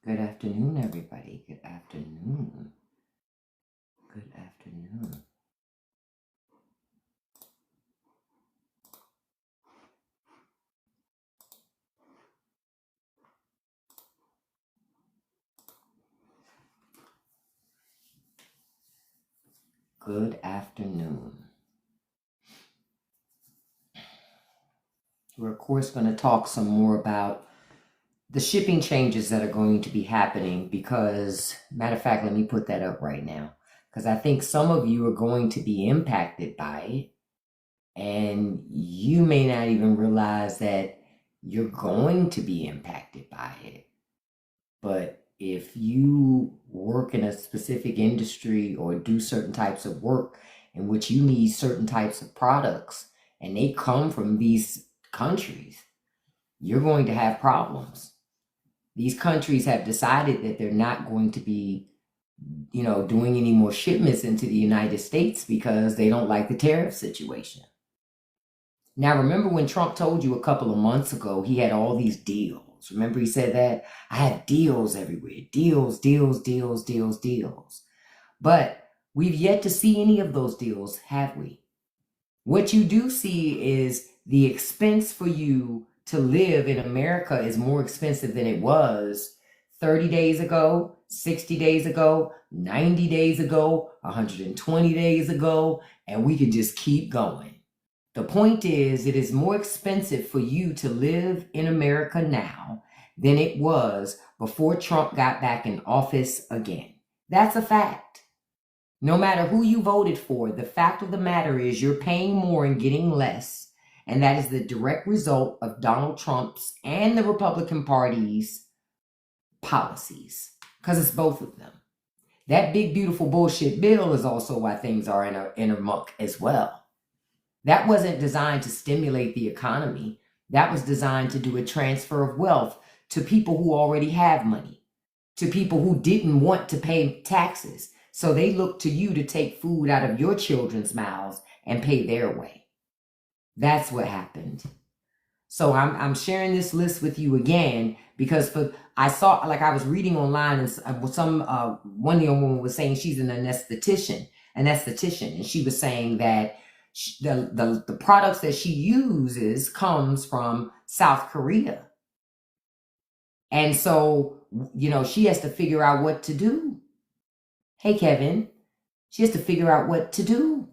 Good afternoon, everybody. Good afternoon. Good afternoon. Good afternoon. We're, of course, going to talk some more about the shipping changes that are going to be happening because, matter of fact, let me put that up right now because I think some of you are going to be impacted by it and you may not even realize that you're going to be impacted by it. But if you work in a specific industry or do certain types of work in which you need certain types of products and they come from these countries, you're going to have problems. These countries have decided that they're not going to be, doing any more shipments into the United States because they don't like the tariff situation. Now, remember when Trump told you a couple of months ago he had all these deals? Remember he said that? I have deals everywhere. Deals, deals, deals, deals, deals. But we've yet to see any of those deals, have we? What you do see is the expense for you to live in America is more expensive than it was 30 days ago, 60 days ago, 90 days ago, 120 days ago, and we can just keep going. The point is, it is more expensive for you to live in America now than it was before Trump got back in office again. That's a fact. No matter who you voted for, the fact of the matter is you're paying more and getting less. And that is the direct result of Donald Trump's and the Republican Party's policies. Because it's both of them. That big, beautiful bullshit bill is also why things are in a muck as well. That wasn't designed to stimulate the economy. That was designed to do a transfer of wealth to people who already have money, to people who didn't want to pay taxes. So they looked to you to take food out of your children's mouths and pay their way. That's what happened. So I'm sharing this list with you again because I saw, like, I was reading online and one young woman was saying she's an anesthetician, and she was saying that the products that she uses comes from South Korea. And so, she has to figure out what to do. Hey, Kevin, she has to figure out what to do.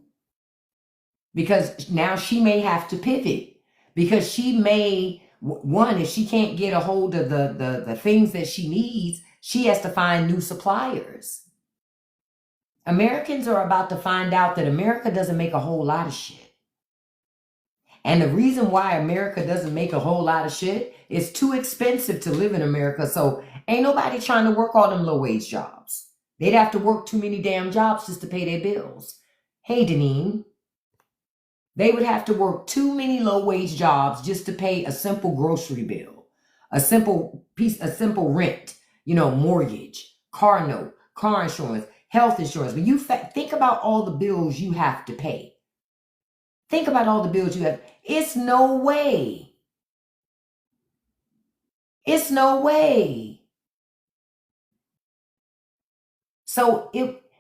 Because now she may have to pivot. Because she may, one, if she can't get a hold of the things that she needs, she has to find new suppliers. Americans are about to find out that America doesn't make a whole lot of shit. And the reason why America doesn't make a whole lot of shit is too expensive to live in America. So ain't nobody trying to work all them low-wage jobs. They'd have to work too many damn jobs just to pay their bills. Hey, Deneen. They would have to work too many low-wage jobs just to pay a simple grocery bill, a simple rent, mortgage, car note, car insurance, health insurance. But you think about all the bills you have to pay. Think about all the bills you have. It's no way. It's no way. So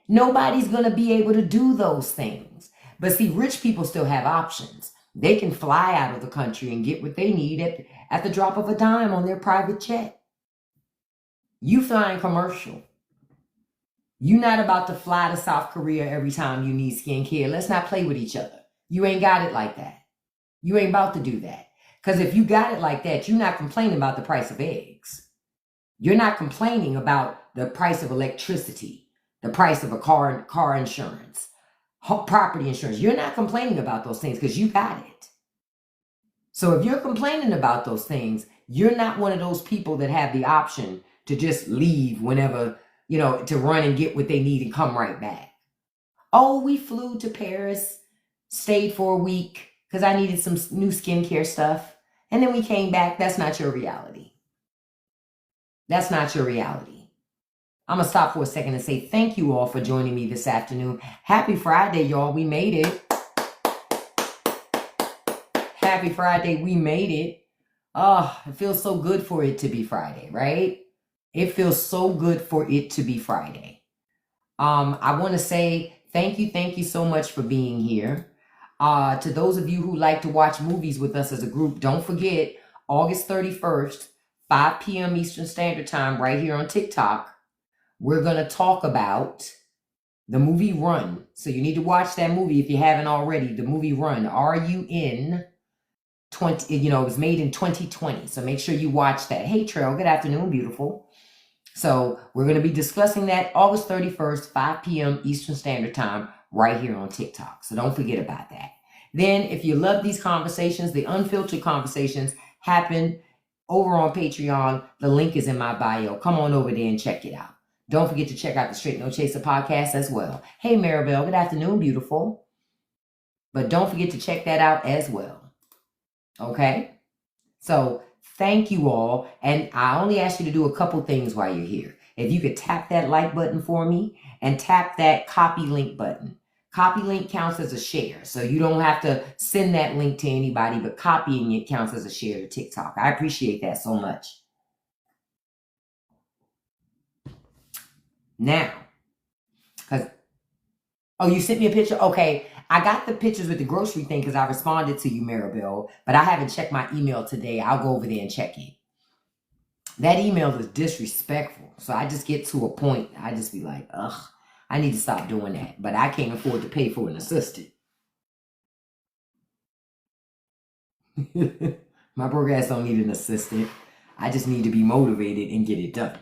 nobody's going to be able to do those things. But see, rich people still have options. They can fly out of the country and get what they need at the drop of a dime on their private jet. You flying commercial. You're not about to fly to South Korea every time you need skincare. Let's not play with each other. You ain't got it like that. You ain't about to do that. Because if you got it like that, you're not complaining about the price of eggs. You're not complaining about the price of electricity, the price of a car insurance, property insurance. You're not complaining about those things because you got it. So if you're complaining about those things, you're not one of those people that have the option to just leave whenever, to run and get what they need and come right back. Oh, we flew to Paris, stayed for a week because I needed some new skincare stuff. And then we came back. That's not your reality. That's not your reality. I'm going to stop for a second and say thank you all for joining me this afternoon. Happy Friday, y'all. We made it. Happy Friday. We made it. Oh, it feels so good for it to be Friday, right? It feels so good for it to be Friday. I want to say thank you so much for being here. To those of you who like to watch movies with us as a group, don't forget August 31st, 5 p.m. Eastern Standard Time, right here on TikTok. We're going to talk about the movie Run. So you need to watch that movie if you haven't already. The movie Run, RUN 20, it was made in 2020. So make sure you watch that. Hey, Trail, good afternoon, beautiful. So we're going to be discussing that August 31st, 5 p.m. Eastern Standard Time, right here on TikTok. So don't forget about that. Then if you love these conversations, the unfiltered conversations happen over on Patreon. The link is in my bio. Come on over there and check it out. Don't forget to check out the Straight No Chaser podcast as well. Hey, Maribel, good afternoon, beautiful. But don't forget to check that out as well. Okay? So thank you all. And I only ask you to do a couple things while you're here. If you could tap that like button for me and tap that copy link button. Copy link counts as a share. So you don't have to send that link to anybody, but copying it counts as a share to TikTok. I appreciate that so much. Now, you sent me a picture? Okay. I got the pictures with the grocery thing because I responded to you, Maribel, but I haven't checked my email today. I'll go over there and check it. That email is disrespectful. So I just get to a point. I just be like, ugh, I need to stop doing that. But I can't afford to pay for an assistant. My broke ass don't need an assistant. I just need to be motivated and get it done.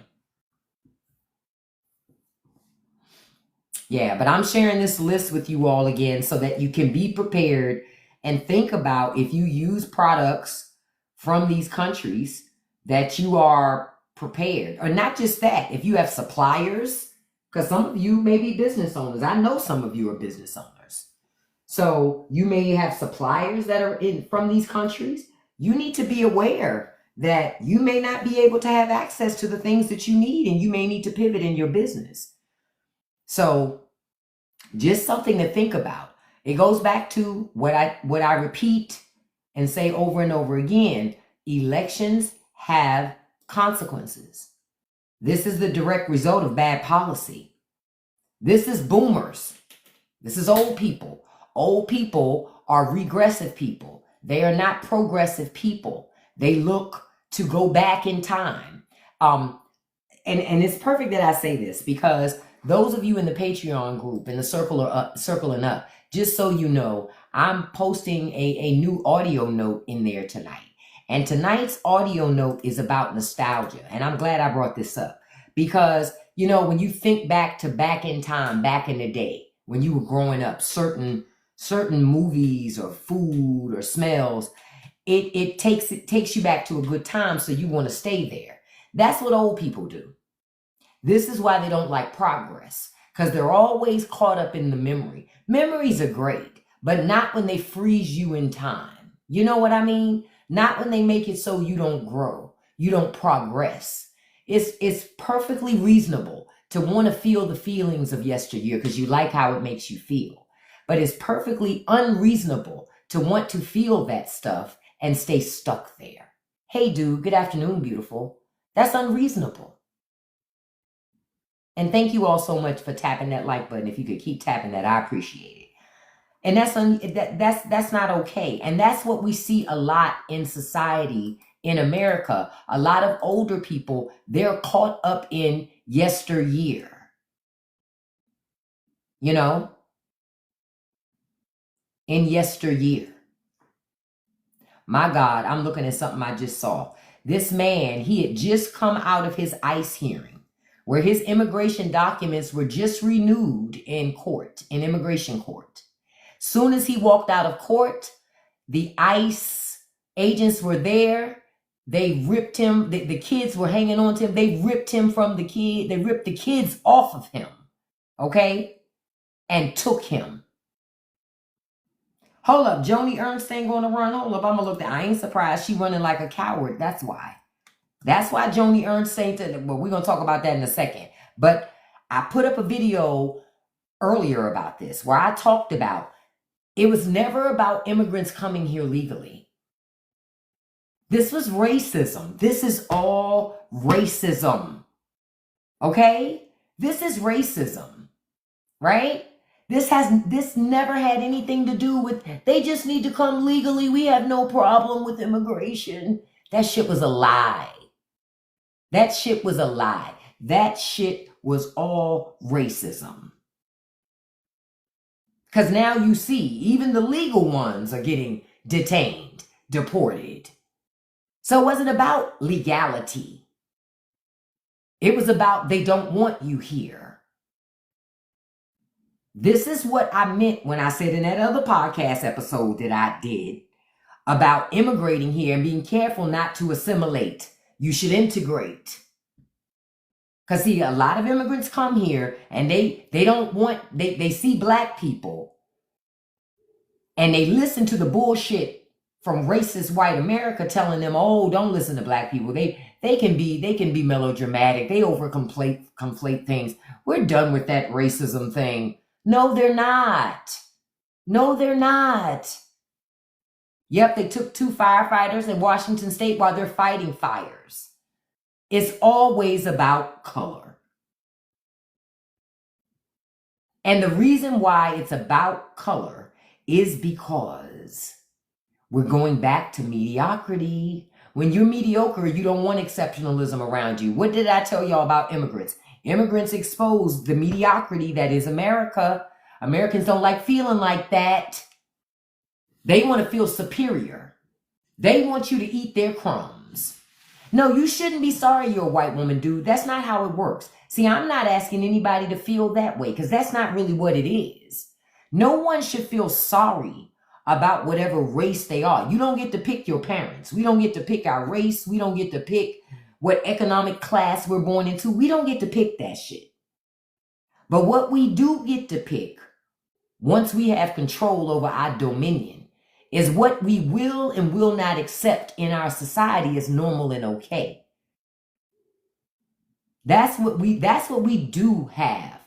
Yeah, but I'm sharing this list with you all again so that you can be prepared and think about if you use products from these countries that you are prepared. Or not just that, if you have suppliers, because some of you may be business owners. I know some of you are business owners. So you may have suppliers that are from these countries. You need to be aware that you may not be able to have access to the things that you need, and you may need to pivot in your business. So just something to think about. It goes back to what I repeat and say over and over again. Elections have consequences. This is the direct result of bad policy. This is boomers. This is old people. Old people are regressive people. They are not progressive people. They look to go back in time. And it's perfect that I say this because those of you in the Patreon group, in the Circle and Up, just so you know, I'm posting a new audio note in there tonight. And tonight's audio note is about nostalgia. And I'm glad I brought this up because, when you think back in time, back in the day, when you were growing up, certain movies or food or smells, it takes you back to a good time. So you want to stay there. That's what old people do. This is why they don't like progress, because they're always caught up in the memory. Memories are great, but not when they freeze you in time. You know what I mean? Not when they make it so you don't grow, you don't progress. It's perfectly reasonable to want to feel the feelings of yesteryear because you like how it makes you feel. But it's perfectly unreasonable to want to feel that stuff and stay stuck there. Hey, dude, good afternoon, beautiful. That's unreasonable. And thank you all so much for tapping that like button. If you could keep tapping that, I appreciate it. And that's not okay. And that's what we see a lot in society in America. A lot of older people, they're caught up in yesteryear. In yesteryear. My God, I'm looking at something I just saw. This man, he had just come out of his ICE hearing, where his immigration documents were just renewed in immigration court. Soon as he walked out of court, the ICE agents were there. They ripped him. The kids were hanging on to him. They ripped him from the kid. They ripped the kids off of him. Okay? And took him. Hold up. Joni Ernst ain't going to run. Hold up. I'm going to look. I ain't surprised. She running like a coward. That's why. That's why Joni Ernst saying well, we're going to talk about that in a second. But I put up a video earlier about this where I talked about it was never about immigrants coming here legally. This was racism. This is all racism. Okay? This is racism, right? This never had anything to do with they just need to come legally. We have no problem with immigration. That shit was a lie. That shit was a lie. That shit was all racism. Because now you see, even the legal ones are getting detained, deported. So it wasn't about legality. It was about they don't want you here. This is what I meant when I said in that other podcast episode that I did about immigrating here and being careful not to assimilate. You should integrate. Because see, a lot of immigrants come here and they don't want, they see black people and they listen to the bullshit from racist white America telling them, oh, don't listen to black people. They can be melodramatic. They conflate things. We're done with that racism thing. No, they're not. No, they're not. Yep, they took 2 firefighters in Washington State while they're fighting fires. It's always about color. And the reason why it's about color is because we're going back to mediocrity. When you're mediocre, you don't want exceptionalism around you. What did I tell y'all about immigrants? Immigrants expose the mediocrity that is America. Americans don't like feeling like that. They want to feel superior. They want you to eat their crumbs. No, you shouldn't be sorry you're a white woman, dude. That's not how it works. See, I'm not asking anybody to feel that way because that's not really what it is. No one should feel sorry about whatever race they are. You don't get to pick your parents. We don't get to pick our race. We don't get to pick what economic class we're born into. We don't get to pick that shit. But what we do get to pick, once we have control over our dominion, is what we will and will not accept in our society as normal and okay. That's what we do have,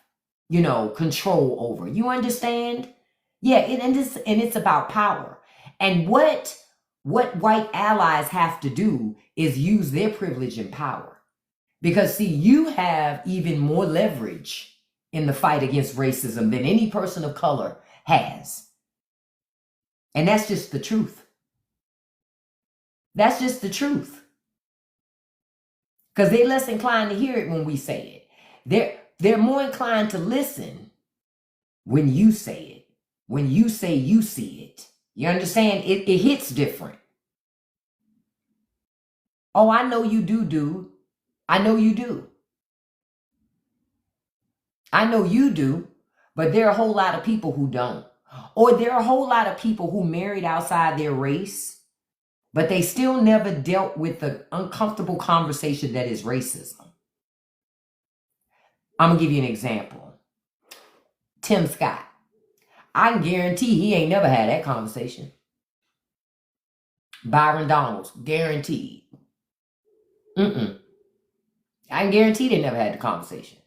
control over. You understand? Yeah, and it's about power. And what white allies have to do is use their privilege and power. Because see, you have even more leverage in the fight against racism than any person of color has. And that's just the truth. That's just the truth. Because they're less inclined to hear it when we say it. They're more inclined to listen when you say it. When you say you see it. You understand? It hits different. Oh, I know you do, dude. I know you do. I know you do, but there are a whole lot of people who don't. Or there are a whole lot of people who married outside their race, but they still never dealt with the uncomfortable conversation that is racism. I'm going to give you an example. Tim Scott. I can guarantee he ain't never had that conversation. Byron Donalds, guaranteed. I can guarantee they never had the conversation.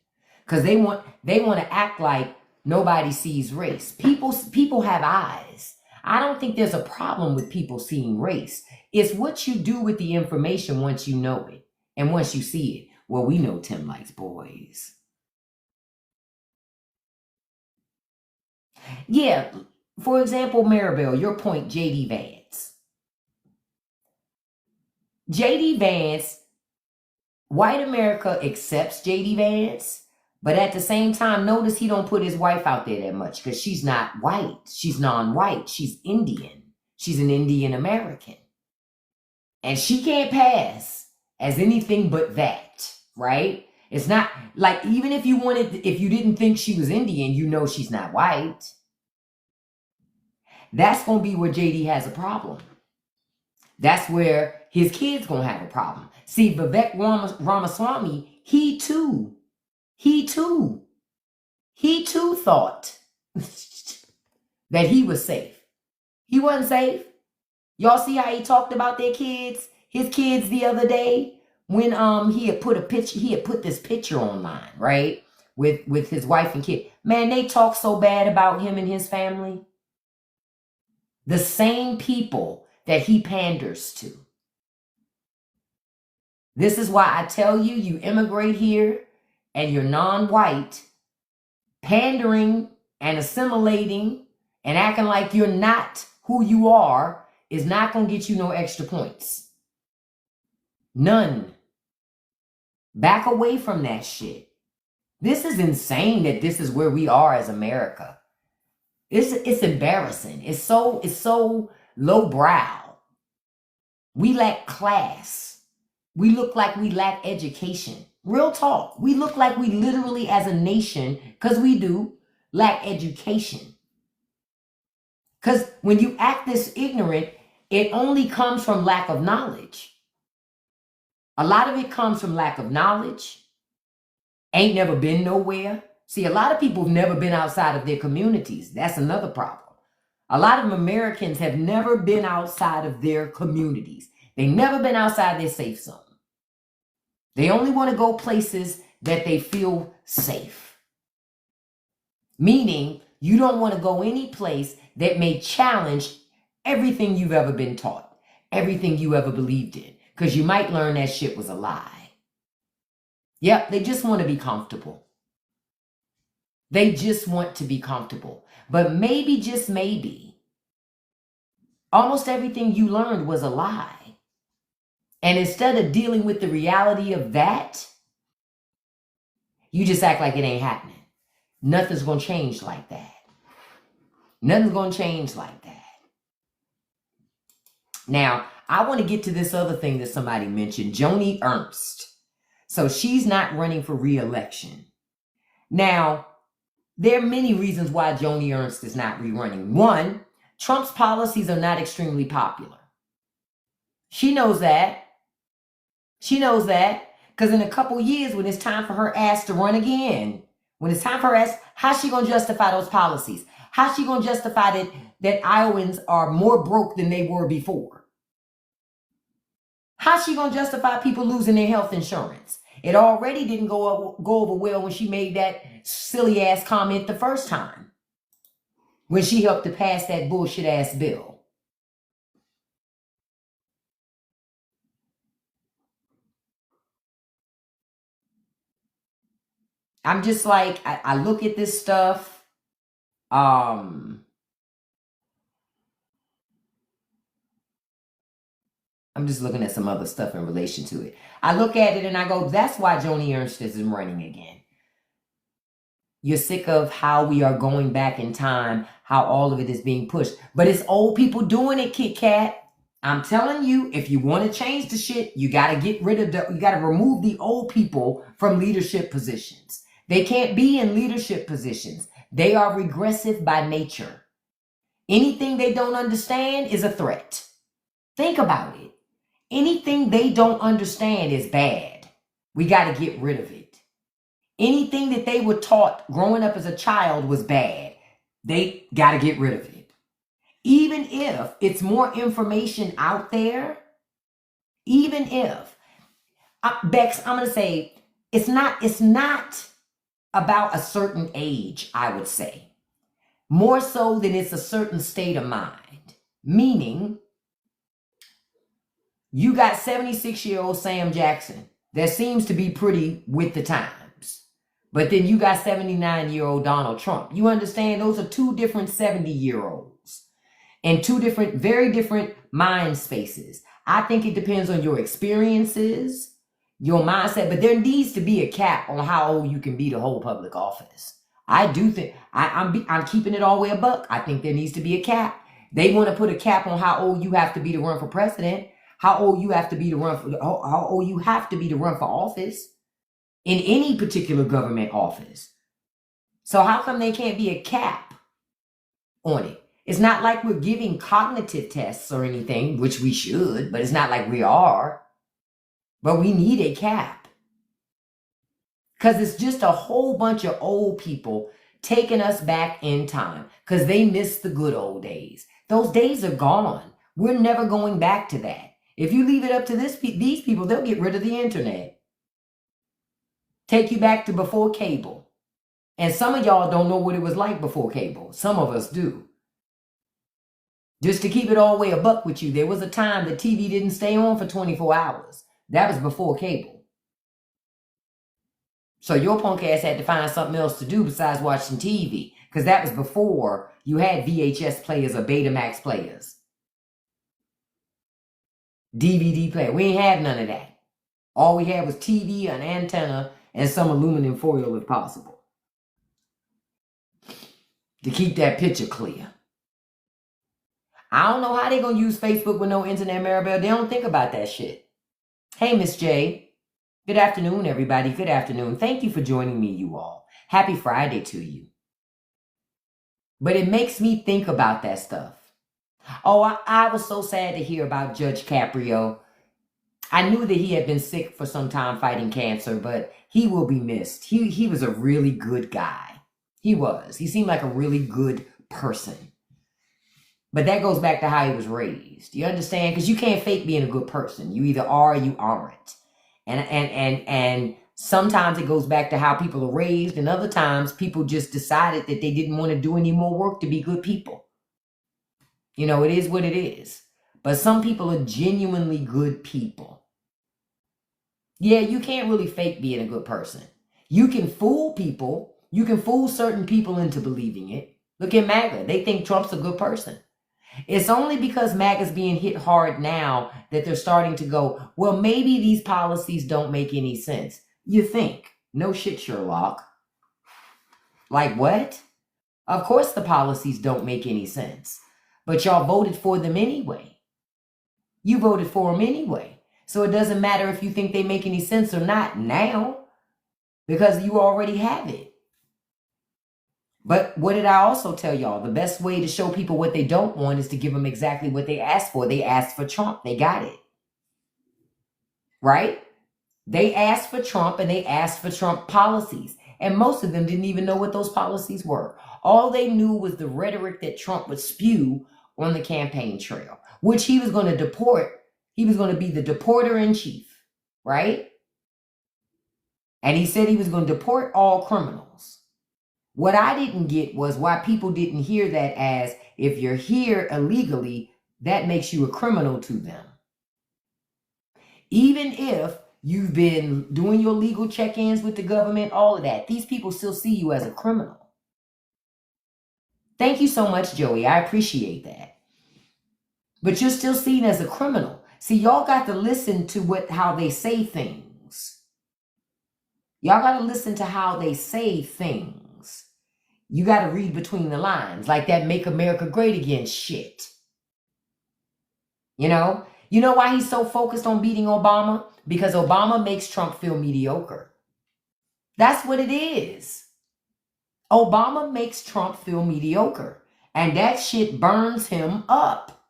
Because they want to act like nobody sees race. People have eyes. I don't think there's a problem with people seeing race. It's what you do with the information once you know it. And once you see it. Well, we know Tim likes boys. Yeah, for example, Maribel, your point, J.D. Vance. J.D. Vance, white America accepts J.D. Vance, but at the same time, notice he don't put his wife out there that much because she's not white. She's non-white. She's Indian. She's an Indian American. And she can't pass as anything but that, right? It's not like, even if you didn't think she was Indian, she's not white. That's going to be where JD has a problem. That's where his kid's going to have a problem. See, Vivek Ramaswamy, he too thought that he was safe. He wasn't safe. Y'all see how he talked about his kids the other day when he had put this picture online, right? With his wife and kid. Man, they talk so bad about him and his family. The same people that he panders to. This is why I tell you, you immigrate here, and you're non-white, pandering and assimilating and acting like you're not who you are is not going to get you no extra points. None. Back away from that shit. This is insane that this is where we are as America. It's embarrassing. It's so lowbrow. We lack class. We look like we lack education. Real talk. We look like we literally as a nation, because we do, lack education. Because when you act this ignorant, it only comes from lack of knowledge. A lot of it comes from lack of knowledge. Ain't never been nowhere. See, a lot of people have never been outside of their communities. That's another problem. A lot of Americans have never been outside of their communities. They've never been outside their safe zone. They only want to go places that they feel safe. Meaning, you don't want to go any place that may challenge everything you've ever been taught, everything you ever believed in, because you might learn that shit was a lie. Yep, they just want to be comfortable. They just want to be comfortable. But maybe, just maybe, almost everything you learned was a lie. And instead of dealing with the reality of that, you just act like it ain't happening. Nothing's going to change like that. Nothing's going to change like that. Now, I want to get to this other thing that somebody mentioned, Joni Ernst. So she's not running for re-election. Now, there are many reasons why Joni Ernst is not rerunning. One, Trump's policies are not extremely popular. She knows that. She knows that. Because in a couple years, when it's time for her ass to run again, when it's time for her ass, how's she going to justify those policies? How's she going to justify that Iowans are more broke than they were before? How's she going to justify people losing their health insurance? It already didn't go over well when she made that silly ass comment the first time, when she helped to pass that bullshit ass bill. I'm just like, I look at this stuff. I'm just looking at some other stuff in relation to it. I look at it and I go, that's why Joni Ernst isn't running again. You're sick of how we are going back in time, how all of it is being pushed. But it's old people doing it, Kit Kat. I'm telling you, if you want to change the shit, you got to get rid of you got to remove the old people from leadership positions. They can't be in leadership positions. They are regressive by nature. Anything they don't understand is a threat. Think about it. Anything they don't understand is bad. We got to get rid of it. Anything that they were taught growing up as a child was bad. They got to get rid of it. Even if it's more information out there, even if, Bex, I'm going to say, it's not about a certain age, I would say. More so than it's a certain state of mind. Meaning, you got 76-year-old Sam Jackson that seems to be pretty with the times. But then you got 79-year-old Donald Trump. You understand? Those are two different 70-year-olds. And two different, very different mind spaces. I think it depends on your experiences, your mindset, but there needs to be a cap on how old you can be to hold public office. I do think, I'm keeping it all the way a buck. I think there needs to be a cap. They want to put a cap on how old you have to be to run for president, how old you have to be to run for, how old you have to be to run for office in any particular government office. So how come there can't be a cap on it? It's not like we're giving cognitive tests or anything, which we should, but it's not like we are. But we need a cap. Because it's just a whole bunch of old people taking us back in time because they missed the good old days. Those days are gone. We're never going back to that. If you leave it up to these people, they'll get rid of the internet. Take you back to before cable. And some of y'all don't know what it was like before cable. Some of us do. Just to keep it all the way a buck with you, there was a time that TV didn't stay on for 24 hours. That was before cable. So your punk ass had to find something else to do besides watching TV. Because that was before you had VHS players or Betamax players. DVD player. We ain't had none of that. All we had was TV, an antenna, and some aluminum foil if possible. To keep that picture clear. I don't know how they gonna use Facebook with no internet, Maribel. They don't think about that shit. Hey, Miss J. Good afternoon, everybody. Good afternoon. Thank you for joining me, you all. Happy Friday to you. But it makes me think about that stuff. Oh, I was so sad to hear about Judge Caprio. I knew that he had been sick for some time fighting cancer, but he will be missed. He was a really good guy. He was. He seemed like a really good person. But that goes back to how he was raised. You understand? Because you can't fake being a good person. You either are or you aren't. And sometimes it goes back to how people are raised, and other times people just decided that they didn't want to do any more work to be good people. You know, it is what it is. But some people are genuinely good people. Yeah, you can't really fake being a good person. You can fool people. You can fool certain people into believing it. Look at MAGA. They think Trump's a good person. It's only because MAGA's being hit hard now that they're starting to go, well, maybe these policies don't make any sense. You think. No shit, Sherlock. Like what? Of course the policies don't make any sense. But y'all voted for them anyway. You voted for them anyway. So it doesn't matter if you think they make any sense or not now. Because you already have it. But what did I also tell y'all? The best way to show people what they don't want is to give them exactly what they asked for. They asked for Trump. They got it. Right? They asked for Trump and they asked for Trump policies. And most of them didn't even know what those policies were. All they knew was the rhetoric that Trump would spew on the campaign trail, which he was going to deport. He was going to be the deporter in chief. Right? And he said he was going to deport all criminals. What I didn't get was why people didn't hear that as, if you're here illegally, that makes you a criminal to them. Even if you've been doing your legal check-ins with the government, all of that, these people still see you as a criminal. Thank you so much, Joey. I appreciate that. But you're still seen as a criminal. See, y'all got to listen to how they say things. Y'all got to listen to how they say things. You got to read between the lines, like that Make America Great Again shit. You know why he's so focused on beating Obama? Because Obama makes Trump feel mediocre. That's what it is. Obama makes Trump feel mediocre. And that shit burns him up.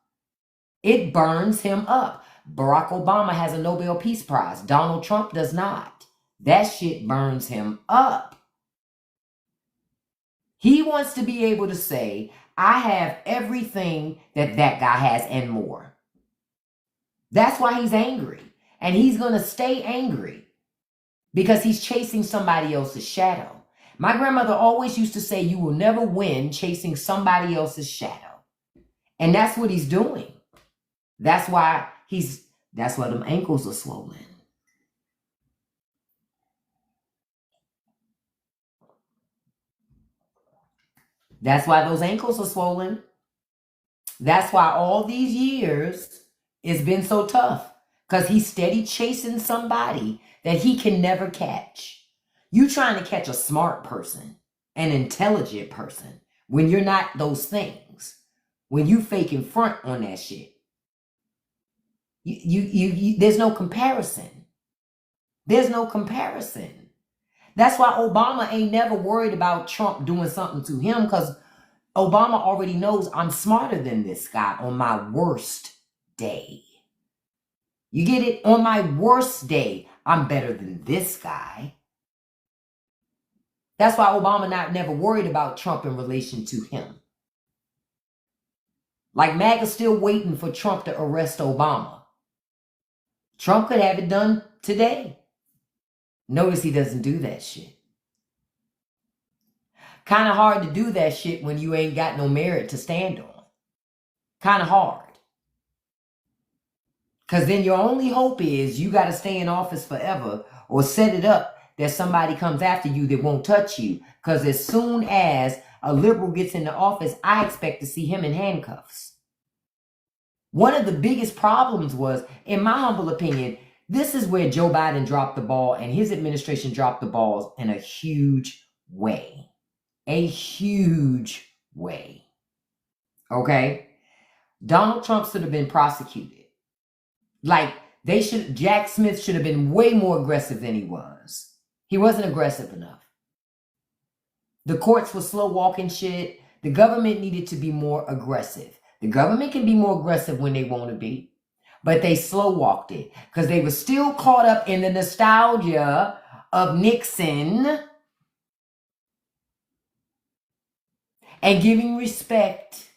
It burns him up. Barack Obama has a Nobel Peace Prize. Donald Trump does not. That shit burns him up. He wants to be able to say, I have everything that guy has and more. That's why he's angry. And he's going to stay angry because he's chasing somebody else's shadow. My grandmother always used to say, you will never win chasing somebody else's shadow. And that's what he's doing. That's why them ankles are swollen. That's why those ankles are swollen. That's why all these years it's been so tough. Because he's steady chasing somebody that he can never catch. You trying to catch a smart person, an intelligent person, when you're not those things. When you fake in front on that shit. There's no comparison. There's no comparison. That's why Obama ain't never worried about Trump doing something to him, because Obama already knows I'm smarter than this guy on my worst day. You get it? On my worst day, I'm better than this guy. That's why Obama never worried about Trump in relation to him. Like MAGA's still waiting for Trump to arrest Obama. Trump could have it done today. Notice he doesn't do that shit. Kind of hard to do that shit when you ain't got no merit to stand on. Kind of hard. Because then your only hope is you got to stay in office forever or set it up that somebody comes after you that won't touch you. Because as soon as a liberal gets into office, I expect to see him in handcuffs. One of the biggest problems was, in my humble opinion, this is where Joe Biden dropped the ball and his administration dropped the balls in a huge way. A huge way. Okay? Donald Trump should have been prosecuted. Like, Jack Smith should have been way more aggressive than he was. He wasn't aggressive enough. The courts were slow walking shit. The government needed to be more aggressive. The government can be more aggressive when they want to be, but they slow walked it because they were still caught up in the nostalgia of Nixon and giving respect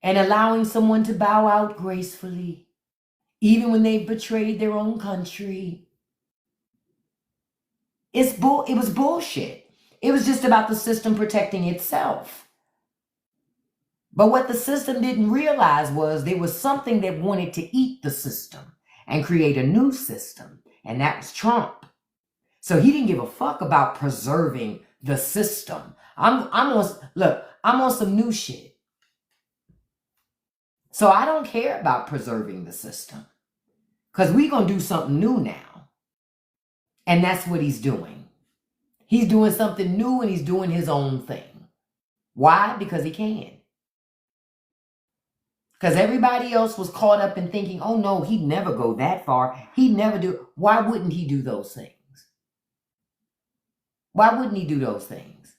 and allowing someone to bow out gracefully, even when they betrayed their own country. It was bullshit. It was just about the system protecting itself. But what the system didn't realize was there was something that wanted to eat the system and create a new system, and that was Trump. So he didn't give a fuck about preserving the system. I'm on some new shit. So I don't care about preserving the system because we're going to do something new now. And that's what he's doing. He's doing something new and he's doing his own thing. Why? Because he can. Because everybody else was caught up in thinking, oh no, he'd never go that far. He'd never do. Why wouldn't he do those things? Why wouldn't he do those things?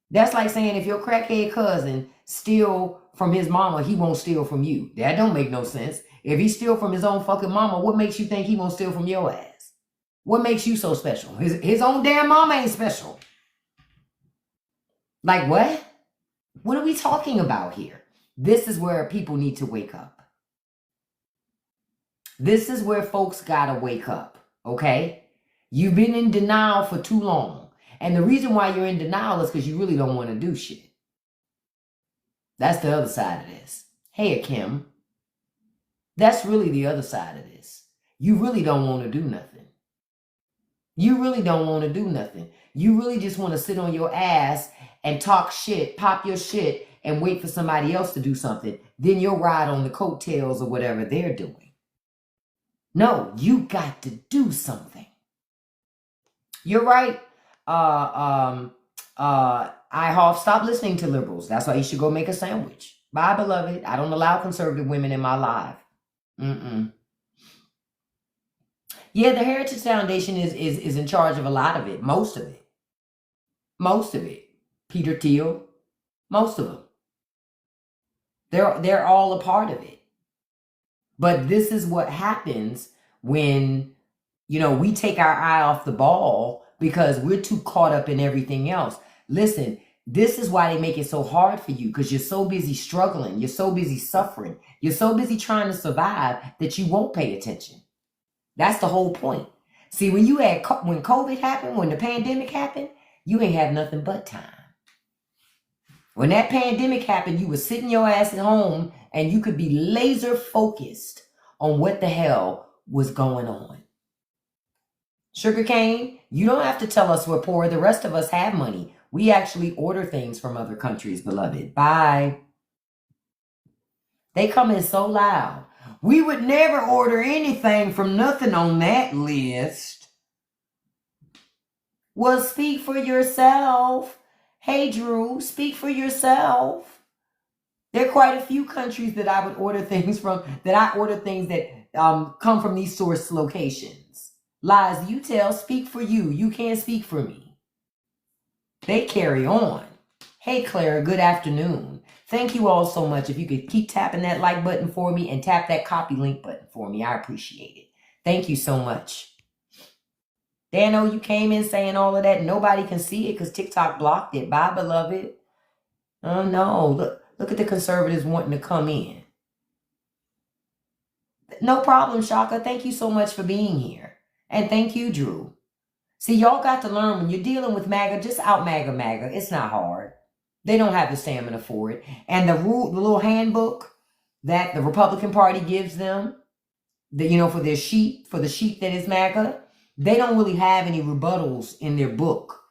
That's like saying if your crackhead cousin steal from his mama, he won't steal from you. That don't make no sense. If he steal from his own fucking mama, what makes you think he won't steal from your ass? What makes you so special? His own damn mama ain't special. Like what? What are we talking about here? This is where people need to wake up. This is where folks gotta wake up, okay? You've been in denial for too long. And the reason why you're in denial is because you really don't want to do shit. That's the other side of this. Hey, Kim. That's really the other side of this. You really don't want to do nothing. You really don't want to do nothing. You really just want to sit on your ass and talk shit, pop your shit, and wait for somebody else to do something. Then you'll ride on the coattails of whatever they're doing. No, you got to do something. You're right. IHOF, stop listening to liberals. That's why you should go make a sandwich. Bye, beloved. I don't allow conservative women in my life. Yeah, the Heritage Foundation is in charge of a lot of it. Most of it. Most of it. Peter Thiel. Most of them. They're all a part of it. But this is what happens when, we take our eye off the ball because we're too caught up in everything else. Listen, this is why they make it so hard for you because you're so busy struggling. You're so busy suffering. You're so busy trying to survive that you won't pay attention. That's the whole point. See, when COVID happened, when the pandemic happened, you ain't have nothing but time. When that pandemic happened, you were sitting your ass at home and you could be laser focused on what the hell was going on. Sugarcane, you don't have to tell us we're poor. The rest of us have money. We actually order things from other countries, beloved. Bye. They come in so loud. We would never order anything from nothing on that list. Well, speak for yourself. Hey, Drew, speak for yourself. There are quite a few countries that I would order things from, that I order things that come from these source locations. Lies you tell, speak for you. You can't speak for me. They carry on. Hey, Clara, good afternoon. Thank you all so much. If you could keep tapping that like button for me and tap that copy link button for me, I appreciate it. Thank you so much. Dano, you came in saying all of that. Nobody can see it because TikTok blocked it. Bye, beloved. Oh, no. Look at the conservatives wanting to come in. No problem, Shaka. Thank you so much for being here. And thank you, Drew. See, y'all got to learn when you're dealing with MAGA, just out MAGA. It's not hard. They don't have the stamina for it. And the little handbook that the Republican Party gives them, for the sheep that is MAGA, they don't really have any rebuttals in their book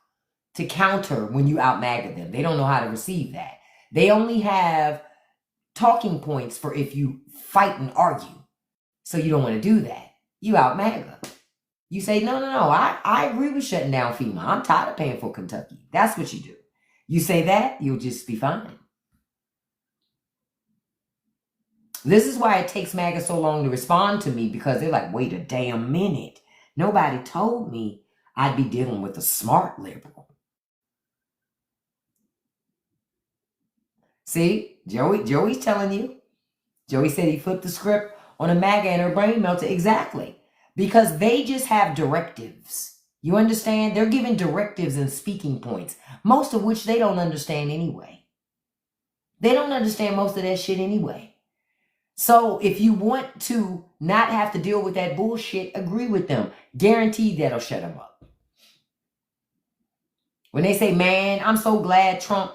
to counter when you out MAGA them. They don't know how to receive that. They only have talking points for if you fight and argue. So you don't want to do that. You out MAGA. You say, no, I agree with shutting down FEMA. I'm tired of paying for Kentucky. That's what you do. You say that, you'll just be fine. This is why it takes MAGA so long to respond to me, because they're like, wait a damn minute. Nobody told me I'd be dealing with a smart liberal. See, Joey's telling you. Joey said he flipped the script on a MAGA and her brain melted. Exactly. Because they just have directives. You understand? They're giving directives and speaking points, most of which they don't understand anyway. They don't understand most of that shit anyway. So if you want to not have to deal with that bullshit, agree with them. Guaranteed that'll shut them up. When they say, man, I'm so glad Trump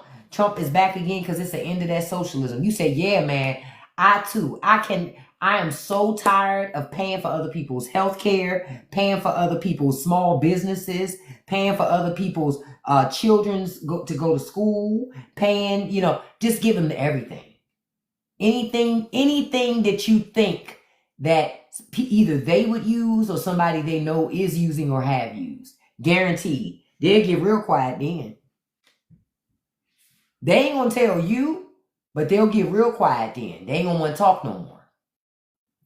is back again because it's the end of that socialism. You say, yeah, man, I too. I am so tired of paying for other people's health care, paying for other people's small businesses, paying for other people's children's to go to school, paying, just give them everything. Anything that you think that either they would use or somebody they know is using or have used, guaranteed, they'll get real quiet then. They ain't gonna tell you, but they'll get real quiet then. They ain't gonna want to talk no more.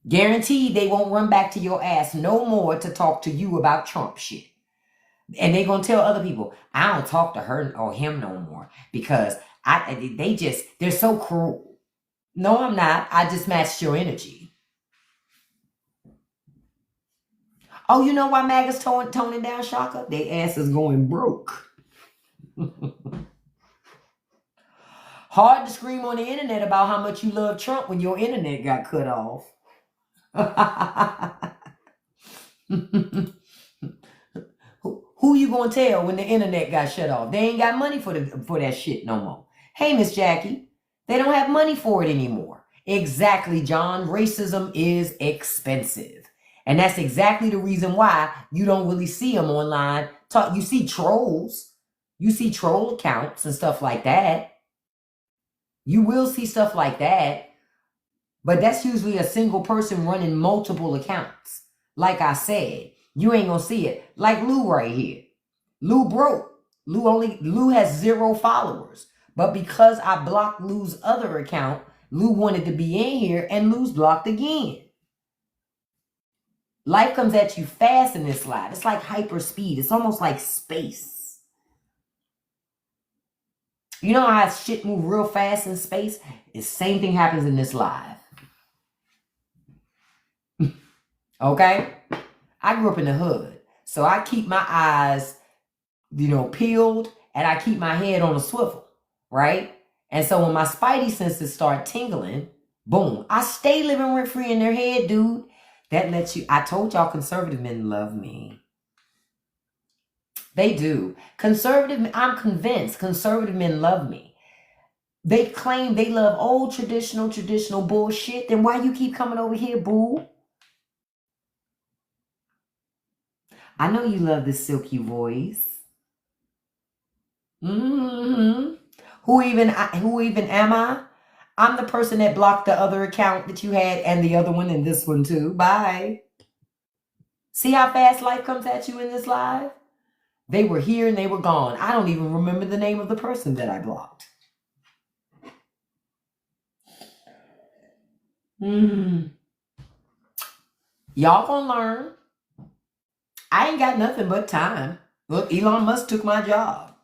Guaranteed they won't run back to your ass no more to talk to you about Trump shit. And they gonna tell other people, I don't talk to her or him no more because they're so cruel. No, I'm not. I just matched your energy. Oh, you know why MAGA's toning down, Shaka? They ass is going broke. Hard to scream on the internet about how much you love Trump when your internet got cut off. Who you gonna tell when the internet got shut off? They ain't got money for that shit no more. Hey, Miss Jackie, they don't have money for it anymore. Exactly, John. Racism is expensive. And that's exactly the reason why you don't really see them online. You see trolls. You see troll accounts and stuff like that. You will see stuff like that. But that's usually a single person running multiple accounts. Like I said, you ain't gonna see it. Like Lou right here. Lou broke. Lou has 0 followers. But because I blocked Lou's other account, Lou wanted to be in here and Lou's blocked again. Life comes at you fast in this life. It's like hyper speed. It's almost like space. You know how shit move real fast in space? The same thing happens in this life. Okay? I grew up in the hood. So I keep my eyes, peeled, and I keep my head on a swivel, right? And so when my spidey senses start tingling, boom, I stay living rent free in their head, dude. That lets you, I told y'all conservative men love me. They do. I'm convinced conservative men love me. They claim they love old traditional bullshit. Then why you keep coming over here, boo? I know you love this silky voice. Mm-hmm. Who even am I? I'm the person that blocked the other account that you had and the other one and this one too. Bye. See how fast life comes at you in this live? They were here and they were gone. I don't even remember the name of the person that I blocked. Y'all gonna learn. I ain't got nothing but time. Look, Elon Musk took my job.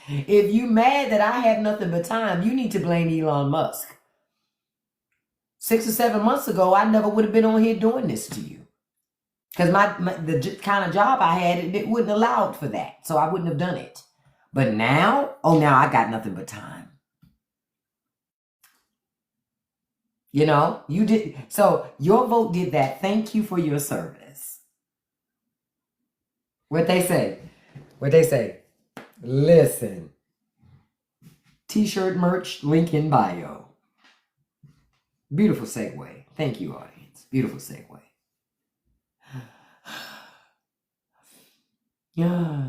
If you mad that I have nothing but time, you need to blame Elon Musk. 6 or 7 months ago, I never would have been on here doing this to you. Because the kind of job I had, it wouldn't allow for that. So I wouldn't have done it. But now I got nothing but time. You did. So your vote did that. Thank you for your service. What they say? Listen. T-shirt merch, link in bio. Beautiful segue. Thank you, audience. Shenanigans. Beautiful segue. Yeah.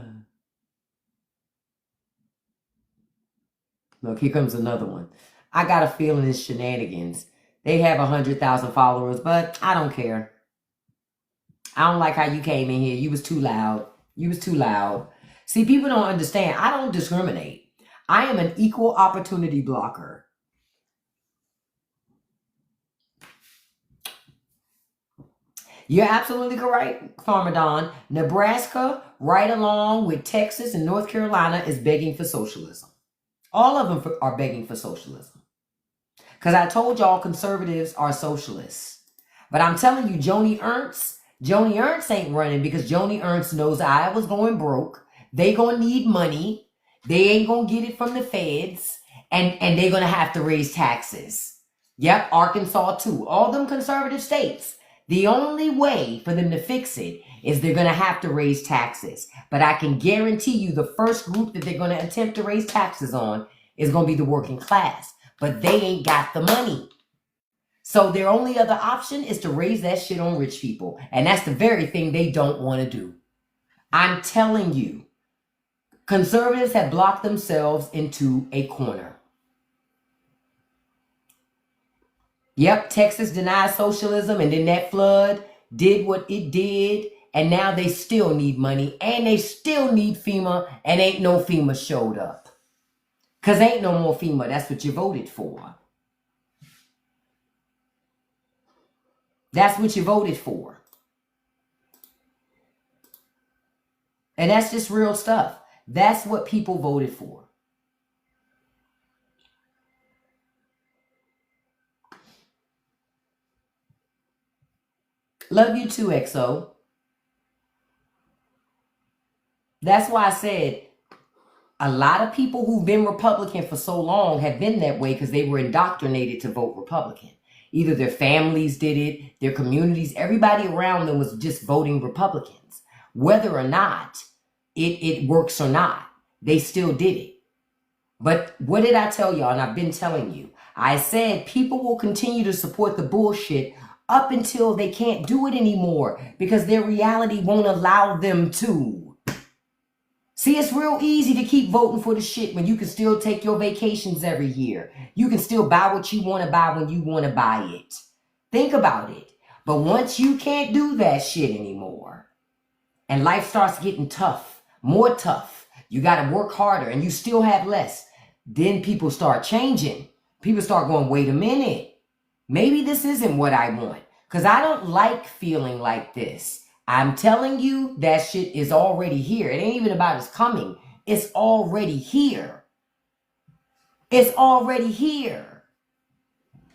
Look, here comes another one. I got a feeling it's shenanigans. They have 100,000 followers, but I don't care. I don't like how you came in here. You was too loud. You was too loud. See, people don't understand. I don't discriminate. I am an equal opportunity blocker. You're absolutely correct, Farmer Don. Nebraska, right along with Texas and North Carolina, is begging for socialism. All of them are begging for socialism. Because I told y'all conservatives are socialists. But I'm telling you, Joni Ernst ain't running because Joni Ernst knows Iowa's going broke. They gonna need money. They ain't gonna get it from the feds. And they're gonna have to raise taxes. Yep, Arkansas too. All them conservative states. The only way for them to fix it is they're going to have to raise taxes. But I can guarantee you the first group that they're going to attempt to raise taxes on is going to be the working class. But they ain't got the money. So their only other option is to raise that shit on rich people. And that's the very thing they don't want to do. I'm telling you, conservatives have blocked themselves into a corner. Yep, Texas denied socialism, and then that flood did what it did, and now they still need money, and they still need FEMA, and ain't no FEMA showed up. Because ain't no more FEMA. That's what you voted for. That's what you voted for. And that's just real stuff. That's what people voted for. Love you too, XO. That's why I said a lot of people who've been Republican for so long have been that way because they were indoctrinated to vote Republican. Either their families did it, their communities, everybody around them was just voting Republicans. Whether or not it works or not, they still did it. But what did I tell y'all? And I've been telling you. I said people will continue to support the bullshit up until they can't do it anymore because their reality won't allow them to. See, it's real easy to keep voting for the shit when you can still take your vacations every year. You can still buy what you want to buy when you want to buy it. Think about it. But once you can't do that shit anymore and life starts getting tough, more tough, you got to work harder and you still have less, then people start changing. People start going, wait a minute. Maybe this isn't what I want because I don't like feeling like this. I'm telling you that shit is already here. It ain't even about it's coming. It's already here. It's already here.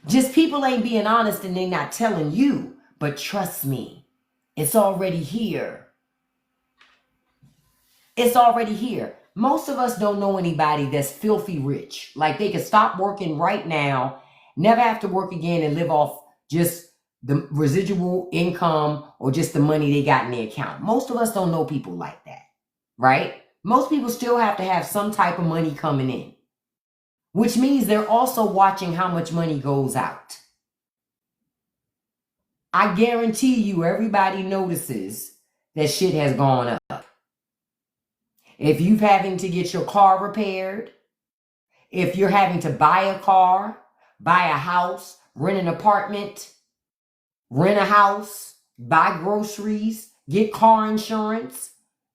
Just people ain't being honest and they not telling you. But trust me, it's already here. It's already here. Most of us don't know anybody that's filthy rich. Like they can stop working right now, never have to work again and live off just the residual income or just the money they got in their account. Most of us don't know people like that, right? Most people still have to have some type of money coming in, which means they're also watching how much money goes out. I guarantee you everybody notices that shit has gone up. If you're having to get your car repaired, if you're having to buy a car, buy a house, rent an apartment, rent a house, buy groceries, get car insurance,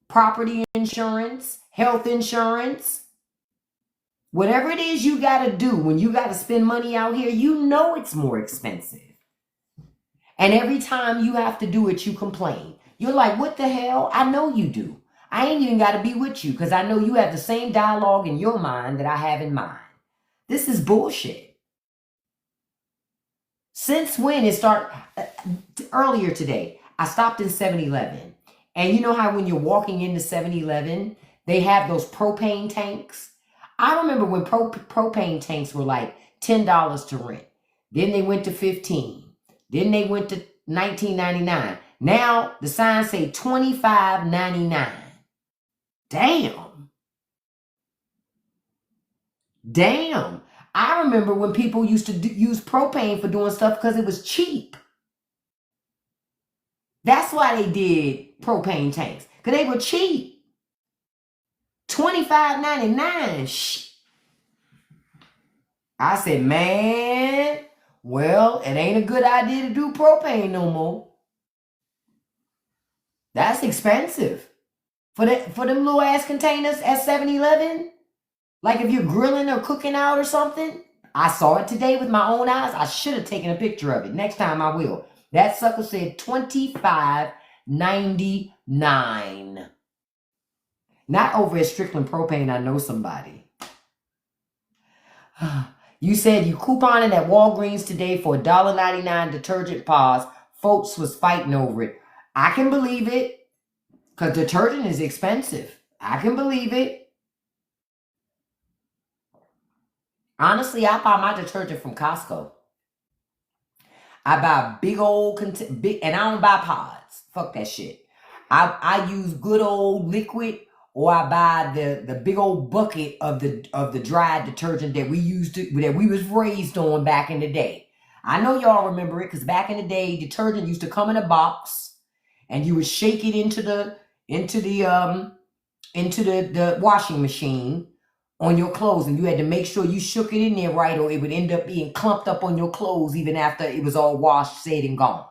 property insurance, health insurance. Whatever it is you got to do when you got to spend money out here, you know it's more expensive. And every time you have to do it, you complain. You're like, what the hell? I know you do. I ain't even got to be with you because I know you have the same dialogue in your mind that I have in mine. This is bullshit. Since when it started? Earlier today, I stopped in 7-Eleven. And you know how when you're walking into 7-Eleven, they have those propane tanks? I remember when propane tanks were like $10 to rent. Then they went to $15. Then they went to $19.99. Now the signs say $25.99. Damn. Damn. I remember when people used to use propane for doing stuff because it was cheap. That's why they did propane tanks. Because they were cheap. $25.99. Shh. I said, man, well, it ain't a good idea to do propane no more. That's expensive. For them little ass containers at 7-Eleven. Like if you're grilling or cooking out or something. I saw it today with my own eyes. I should have taken a picture of it. Next time I will. That sucker said $25.99. Not over at Strickland Propane. I know somebody. You said you couponing at Walgreens today for $1.99 detergent pods. Folks was fighting over it. I can believe it. Because detergent is expensive. I can believe it. Honestly, I buy my detergent from Costco. I buy big old, and I don't buy pods. Fuck that shit. I use good old liquid, or I buy the big old bucket of the dried detergent that we was raised on back in the day. I know y'all remember it because back in the day, detergent used to come in a box, and you would shake it into the washing machine on your clothes, and you had to make sure you shook it in there right, or it would end up being clumped up on your clothes even after it was all washed, said, and gone.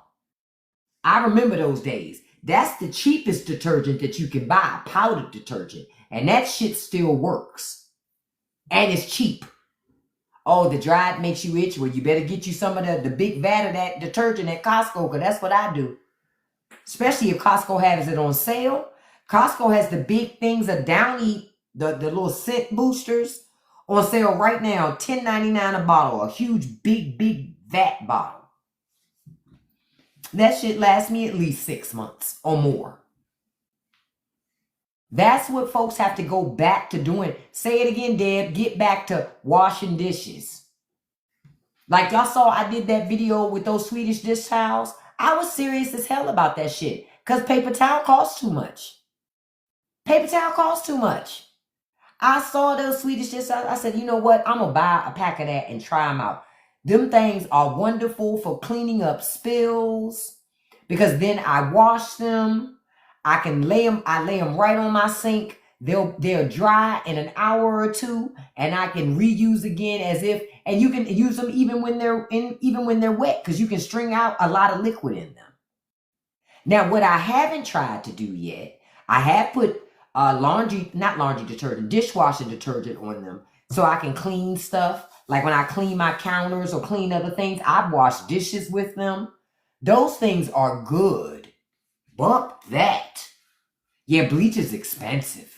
I remember those days. That's the cheapest detergent that you can buy, powdered detergent. And that shit still works. And it's cheap. Oh, the dried makes you itch. Well, you better get you some of the big vat of that detergent at Costco, because that's what I do. Especially if Costco has it on sale. Costco has the big things of Downy, the little scent boosters on sale right now, $10.99 a bottle, a huge, big vat bottle. That shit lasts me at least 6 months or more. That's what folks have to go back to doing. Say it again, Deb. Get back to washing dishes. Like y'all saw, I did that video with those Swedish dish towels. I was serious as hell about that shit. Because paper towel costs too much. Paper towel costs too much. I saw those Swedish dish towels. I said, you know what? I'm going to buy a pack of that and try them out. Them things are wonderful for cleaning up spills. Because then I wash them. I can lay them right on my sink. They'll dry in an hour or two, and I can reuse again and you can use them even when they're wet, because you can string out a lot of liquid in them. Now, what I haven't tried to do yet, I have put dishwasher detergent on them so I can clean stuff. Like when I clean my counters or clean other things, I've washed dishes with them. Those things are good. Bump that. Yeah, bleach is expensive.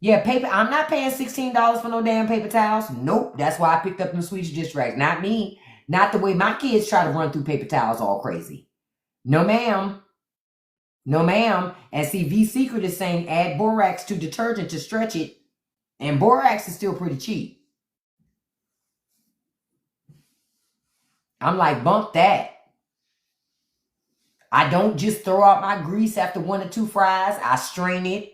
Yeah, paper. I'm not paying $16 for no damn paper towels. Nope. That's why I picked up them Swedish dish rags. Not me. Not the way my kids try to run through paper towels all crazy. No, ma'am. No, ma'am. And see, V Secret is saying add borax to detergent to stretch it. And borax is still pretty cheap. I'm like, bump that. I don't just throw out my grease after 1 or 2 fries. I strain it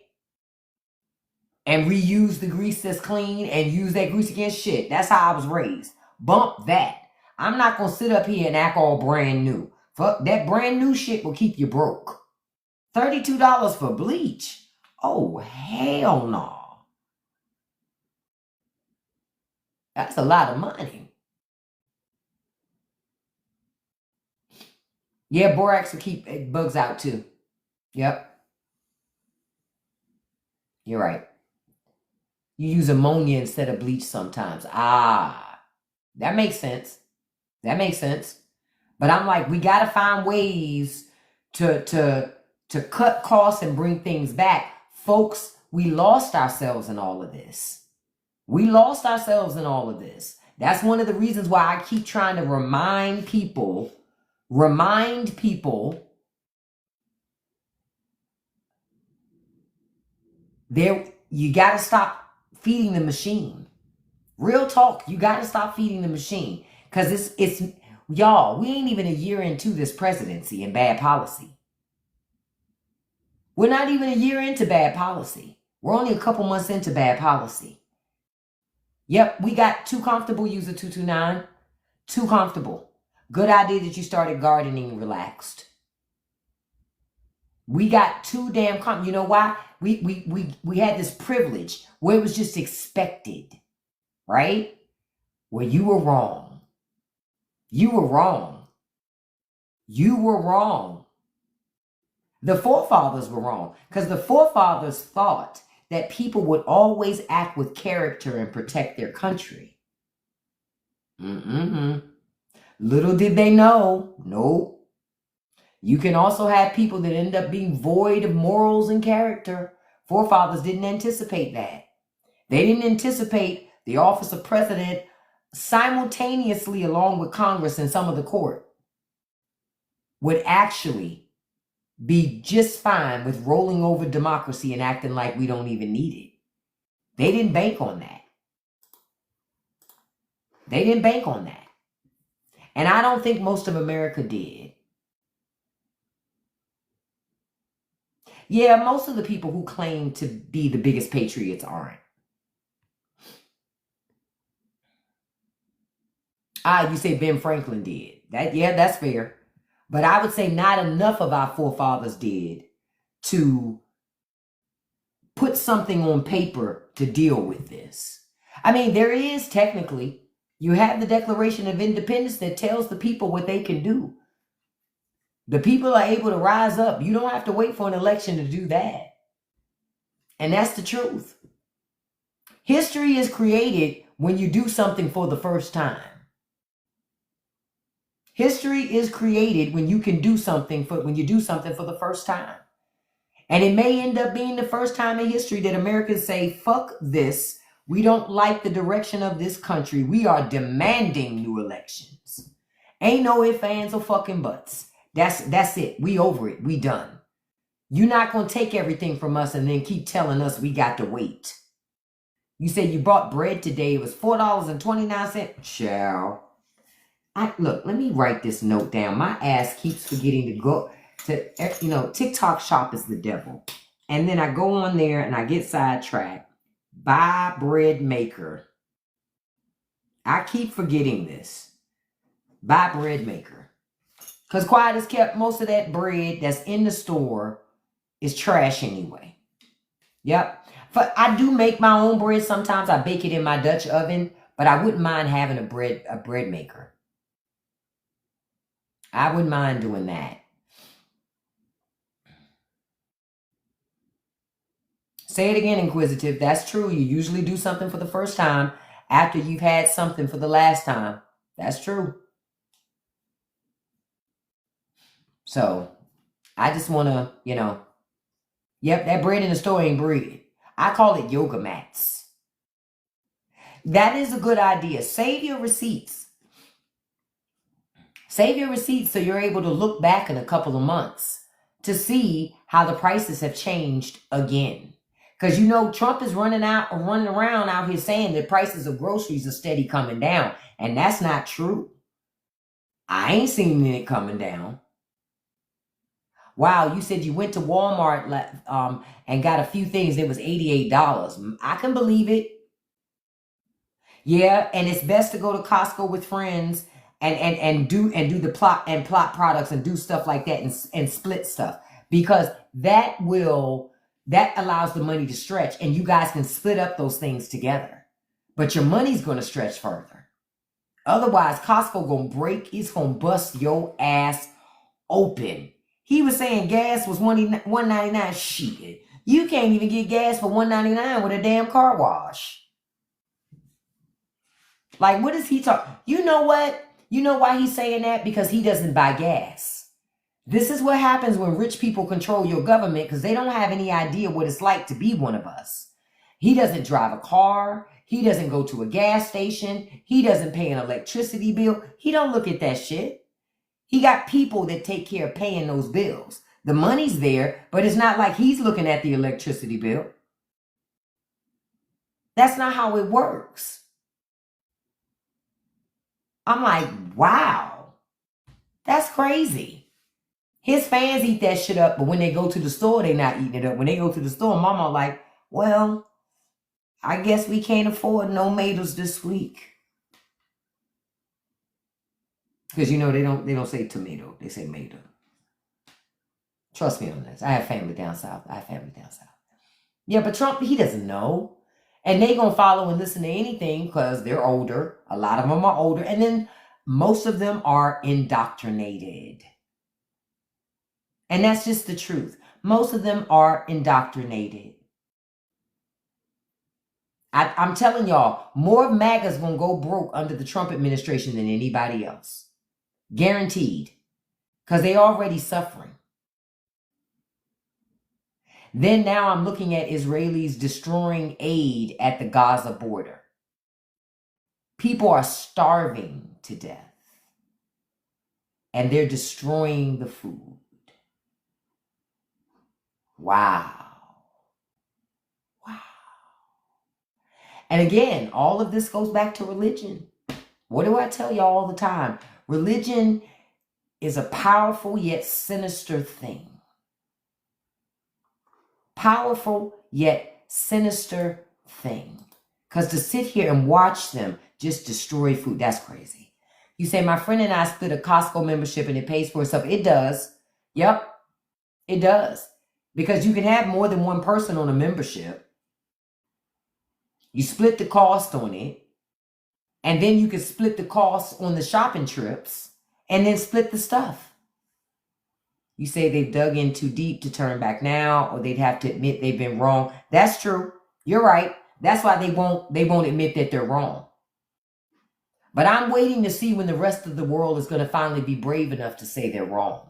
and reuse the grease that's clean and use that grease against shit. That's how I was raised. Bump that. I'm not going to sit up here and act all brand new. Fuck, that brand new shit will keep you broke. $32 for bleach? Oh, hell no. That's a lot of money. Yeah, borax will keep bugs out too. Yep. You're right. You use ammonia instead of bleach sometimes. Ah, that makes sense. That makes sense. But I'm like, we got to find ways to cut costs and bring things back. Folks, we lost ourselves in all of this. We lost ourselves in all of this. That's one of the reasons why I keep trying to remind people you got to stop feeding the machine. Real talk, you got to stop feeding the machine, because it's y'all, we ain't even a year into this presidency and bad policy. We're not even a year into bad policy. We're only a couple months into bad policy. Yep, we got too comfortable, user 229. Too comfortable. Good idea that you started gardening relaxed. We got too damn you know why? We had this privilege where it was just expected, right? Well, you were wrong. You were wrong. You were wrong. The forefathers were wrong because the forefathers thought that people would always act with character and protect their country. Little did they know, nope. You can also have people that end up being void of morals and character. Forefathers didn't anticipate that. They didn't anticipate the office of president simultaneously, along with Congress and some of the court, would actually be just fine with rolling over democracy and acting like we don't even need it. They didn't bank on that. They didn't bank on that. And I don't think most of America did. Yeah, most of the people who claim to be the biggest patriots aren't. You say Ben Franklin did. Yeah, that's fair. But I would say not enough of our forefathers did to put something on paper to deal with this. I mean, there is technically, you have the Declaration of Independence that tells the people what they can do. The people are able to rise up. You don't have to wait for an election to do that. And that's the truth. History is created when you do something for the first time. History is created when you can do something for the first time. And it may end up being the first time in history that Americans say, fuck this. We don't like the direction of this country. We are demanding new elections. Ain't no ifs, ands, or fucking buts. That's it. We over it. We done. You're not going to take everything from us and then keep telling us we got to wait. You said you bought bread today. It was $4.29. Child. Look, let me write this note down. My ass keeps forgetting to go to, TikTok shop is the devil. And then I go on there and I get sidetracked. Buy bread maker. I keep forgetting this. Buy bread maker. Because quiet as kept, most of that bread that's in the store is trash anyway. Yep. But I do make my own bread sometimes. I bake it in my Dutch oven. But I wouldn't mind having a bread maker. I wouldn't mind doing that. Say it again, Inquisitive. That's true. You usually do something for the first time after you've had something for the last time. That's true. So, I just want to, yep, that bread in the store ain't bread. I call it yoga mats. That is a good idea. Save your receipts. Save your receipts so you're able to look back in a couple of months to see how the prices have changed again. Because Trump is running around out here saying that prices of groceries are steady coming down. And that's not true. I ain't seen it coming down. Wow, you said you went to Walmart and got a few things. It was $88. I can believe it. Yeah, and it's best to go to Costco with friends and do the plot products and do stuff like that and split stuff, because that allows the money to stretch and you guys can split up those things together. But your money's going to stretch further. Otherwise, Costco going to break. It's going to bust your ass open. He was saying gas was $1.99. Shit. You can't even get gas for $1.99 with a damn car wash. Like, what is he talking? You know what? You know why he's saying that? Because he doesn't buy gas. This is what happens when rich people control your government, because they don't have any idea what it's like to be one of us. He doesn't drive a car. He doesn't go to a gas station. He doesn't pay an electricity bill. He don't look at that shit. He got people that take care of paying those bills. The money's there, but it's not like he's looking at the electricity bill. That's not how it works. I'm like, wow, that's crazy. His fans eat that shit up, but when they go to the store, they're not eating it up. When they go to the store, mama like, well, I guess we can't afford no tomatoes this week. Because they don't say tomato, they say mato. Trust me on this. I have family down south. Yeah, but Trump, he doesn't know. And they gonna follow and listen to anything because they're older. A lot of them are older. And then most of them are indoctrinated. And that's just the truth. Most of them are indoctrinated. I'm telling y'all, more of MAGA's gonna go broke under the Trump administration than anybody else. Guaranteed. Because they already suffering. Then now I'm looking at Israelis destroying aid at the Gaza border. People are starving to death. And they're destroying the food. Wow. And again, all of this goes back to religion. What do I tell y'all all the time? Religion is a powerful yet sinister thing. Powerful yet sinister thing. Because to sit here and watch them just destroy food, that's crazy. You say, my friend and I split a Costco membership and it pays for itself. It does. Yep, it does. Because you can have more than one person on a membership. You split the cost on it. And then you can split the cost on the shopping trips. And then split the stuff. You say they've dug in too deep to turn back now. Or they'd have to admit they've been wrong. That's true. You're right. That's why they won't admit that they're wrong. But I'm waiting to see when the rest of the world is going to finally be brave enough to say they're wrong.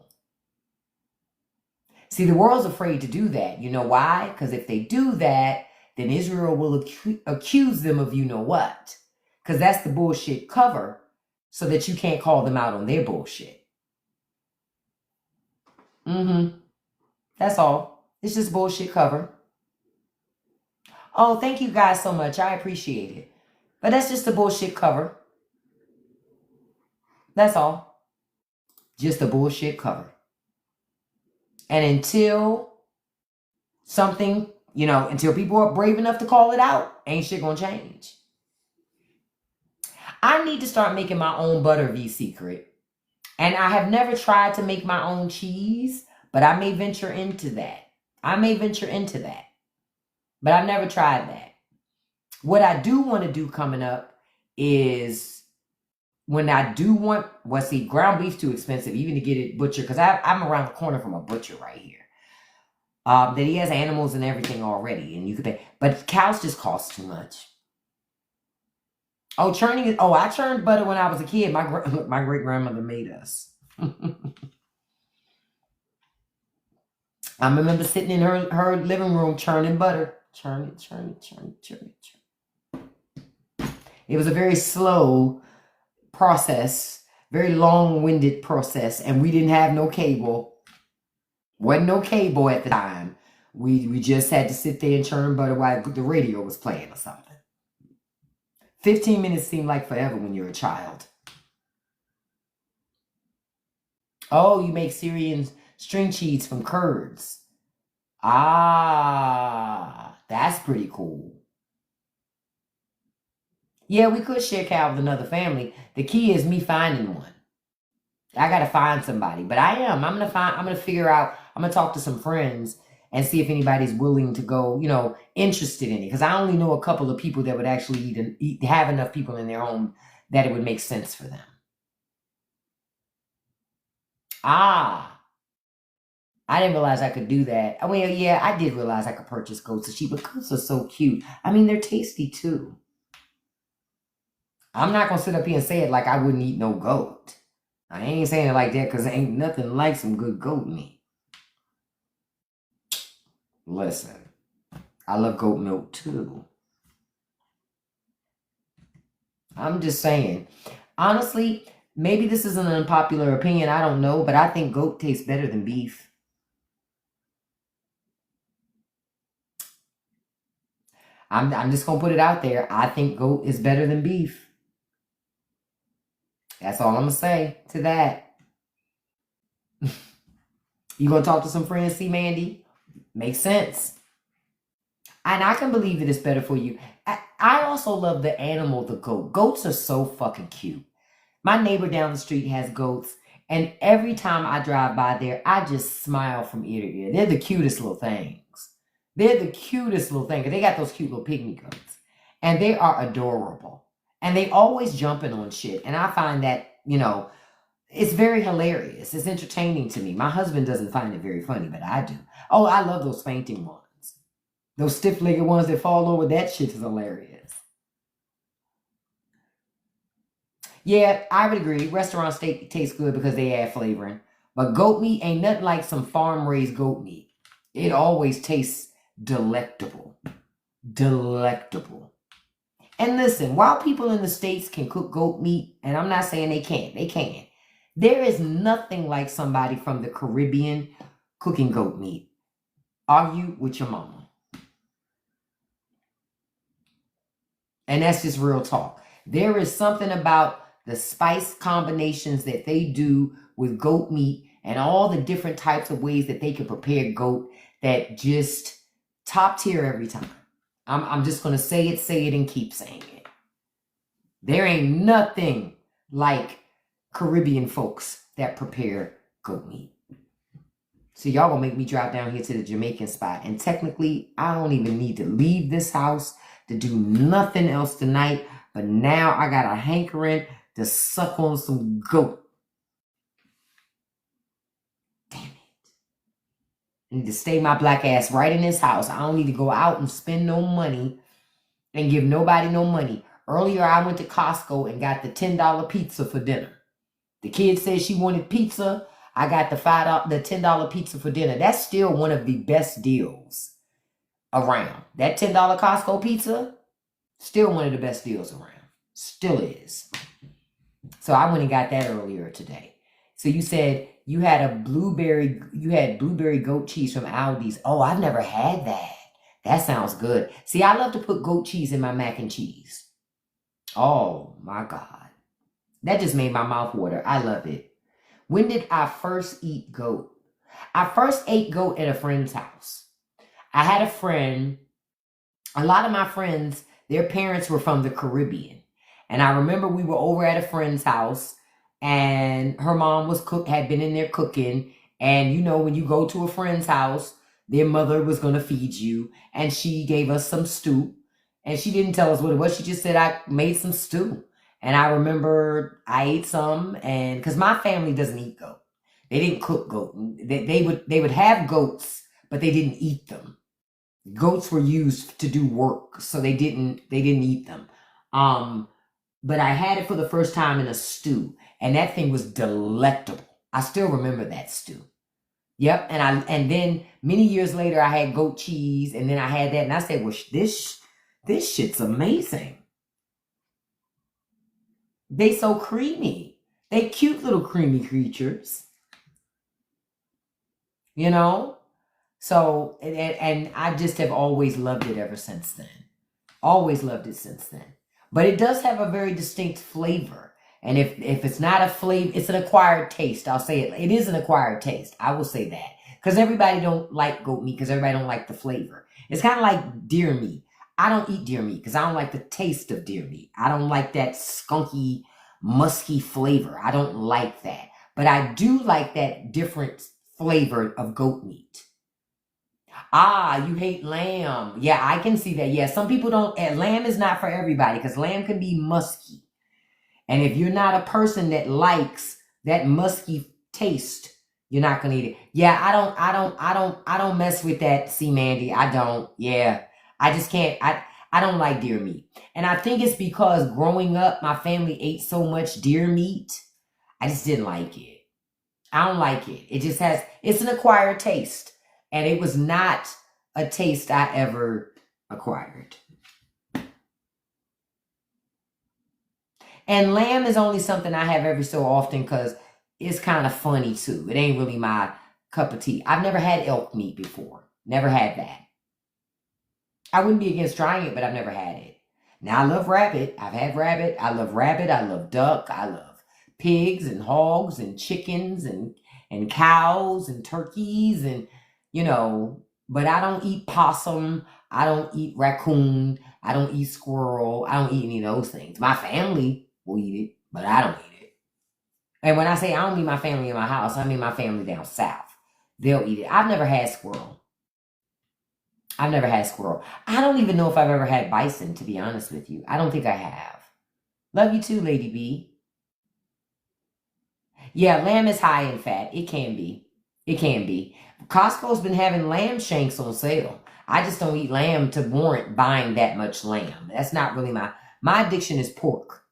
See, the world's afraid to do that. You know why? Because if they do that, then Israel will accuse them of you know what. Because that's the bullshit cover so that you can't call them out on their bullshit. That's all. It's just bullshit cover. Oh, thank you guys so much. I appreciate it. But that's just a bullshit cover. That's all. Just a bullshit cover. And until something, until people are brave enough to call it out, ain't shit gonna change. I need to start making my own butter, V Secret. And I have never tried to make my own cheese, but I may venture into that. But I've never tried that. What I do want to do coming up is when I do want, ground beef's too expensive even to get it butchered, because I'm around the corner from a butcher right here. That he has animals and everything already, and you could pay. But cows just cost too much. Oh, churning is. Oh, I churned butter when I was a kid. My great grandmother made us. I remember sitting in her living room churning butter. Churn it. It was a very slow process, very long-winded process, and we didn't have no cable. Wasn't no cable at the time. We just had to sit there and churn butter while the radio was playing or something. 15 minutes seem like forever when you're a child. Oh, you make Syrian string cheese from curds. Ah, that's pretty cool. Yeah, we could share cow with another family. The key is me finding one. I gotta find somebody, but I'm gonna figure out, I'm gonna talk to some friends and see if anybody's willing to go, interested in it. Because I only know a couple of people that would actually have enough people in their home that it would make sense for them. Ah, I didn't realize I could do that. I mean, yeah, I did realize I could purchase goats and sheep, but goats are so cute. I mean, they're tasty too. I'm not gonna sit up here and say it like I wouldn't eat no goat. I ain't saying it like that because ain't nothing like some good goat meat. Listen, I love goat milk too. I'm just saying. Honestly, maybe this is an unpopular opinion. I don't know, but I think goat tastes better than beef. I'm just gonna put it out there. I think goat is better than beef. That's all I'm gonna say to that. You gonna talk to some friends, see, Mandy? Makes sense. And I can believe that it's better for you. I also love the animal, the goat. Goats are so fucking cute. My neighbor down the street has goats, And every time I drive by there, I just smile from ear to ear. They're the cutest little things. They're the cutest little things. They got those cute little pygmy goats. And they are adorable. And they always jumping on shit. And I find that, it's very hilarious. It's entertaining to me. My husband doesn't find it very funny, but I do. Oh, I love those fainting ones. Those stiff-legged ones that fall over, that shit is hilarious. Yeah, I would agree. Restaurant steak tastes good because they add flavoring. But goat meat ain't nothing like some farm-raised goat meat. It always tastes delectable. Delectable. And listen, while people in the States can cook goat meat, and I'm not saying they can't, they can. There is nothing like somebody from the Caribbean cooking goat meat. Argue with your mama. And that's just real talk. There is something about the spice combinations that they do with goat meat and all the different types of ways that they can prepare goat that just top tier every time. I'm just going to say it, and keep saying it. There ain't nothing like Caribbean folks that prepare goat meat. So y'all gonna make me drive down here to the Jamaican spot. And technically, I don't even need to leave this house to do nothing else tonight. But now I got a hankering to suck on some goat. Damn it. I need to stay my black ass right in this house. I don't need to go out and spend no money and give nobody no money. Earlier, I went to Costco and got the $10 pizza for dinner. The kid said she wanted pizza. I got the $10 pizza for dinner. That's still one of the best deals around. That $10 Costco pizza, still one of the best deals around. Still is. So I went and got that earlier today. So you said you had blueberry goat cheese from Aldi's. Oh, I've never had that. That sounds good. See, I love to put goat cheese in my mac and cheese. Oh my God. That just made my mouth water. I love it. When did I first eat goat? I first ate goat at a friend's house. I had a friend. A lot of my friends, their parents were from the Caribbean. And I remember we were over at a friend's house and her mom had been in there cooking. And when you go to a friend's house, their mother was going to feed you. And she gave us some stew. And she didn't tell us what it was. She just said, I made some stew. And I remember I ate some, and because my family doesn't eat goat. They didn't cook goat. They would have goats, but they didn't eat them. Goats were used to do work, so they didn't eat them. But I had it for the first time in a stew, and that thing was delectable. I still remember that stew. Yep, and then many years later I had goat cheese, and then I had that, and I said, well, this shit's amazing. They so creamy. They cute little creamy creatures. So, and I just have always loved it ever since then. Always loved it since then. But it does have a very distinct flavor. And if it's not a flavor, it's an acquired taste. I'll say it. It is an acquired taste. I will say that. Because everybody don't like goat meat because everybody don't like the flavor. It's kind of like deer meat. I don't eat deer meat because I don't like the taste of deer meat. I don't like that skunky, musky flavor. I don't like that. But I do like that different flavor of goat meat. Ah, you hate lamb. Yeah, I can see that. Yeah, some people don't. Lamb is not for everybody because lamb can be musky. And if you're not a person that likes that musky taste, you're not gonna eat it. Yeah, I don't mess with that. See, Mandy, I don't. Yeah. I just can't, I don't like deer meat. And I think it's because growing up, my family ate so much deer meat. I just didn't like it. I don't like it. It's an acquired taste. And it was not a taste I ever acquired. And lamb is only something I have every so often because it's kind of funny too. It ain't really my cup of tea. I've never had elk meat before. Never had that. I wouldn't be against trying it, but I've never had it. Now, I love rabbit. I've had rabbit. I love rabbit. I love duck. I love pigs and hogs and chickens and cows and turkeys and, but I don't eat possum. I don't eat raccoon. I don't eat squirrel. I don't eat any of those things. My family will eat it, but I don't eat it. And when I say I don't mean my family in my house, I mean my family down south. They'll eat it. I've never had squirrel. I've never had squirrel. I don't even know if I've ever had bison, to be honest with you. I don't think I have. Love you too, Lady B. Yeah, lamb is high in fat. It can be. It can be. Costco's been having lamb shanks on sale. I just don't eat lamb to warrant buying that much lamb. That's not really my addiction is pork.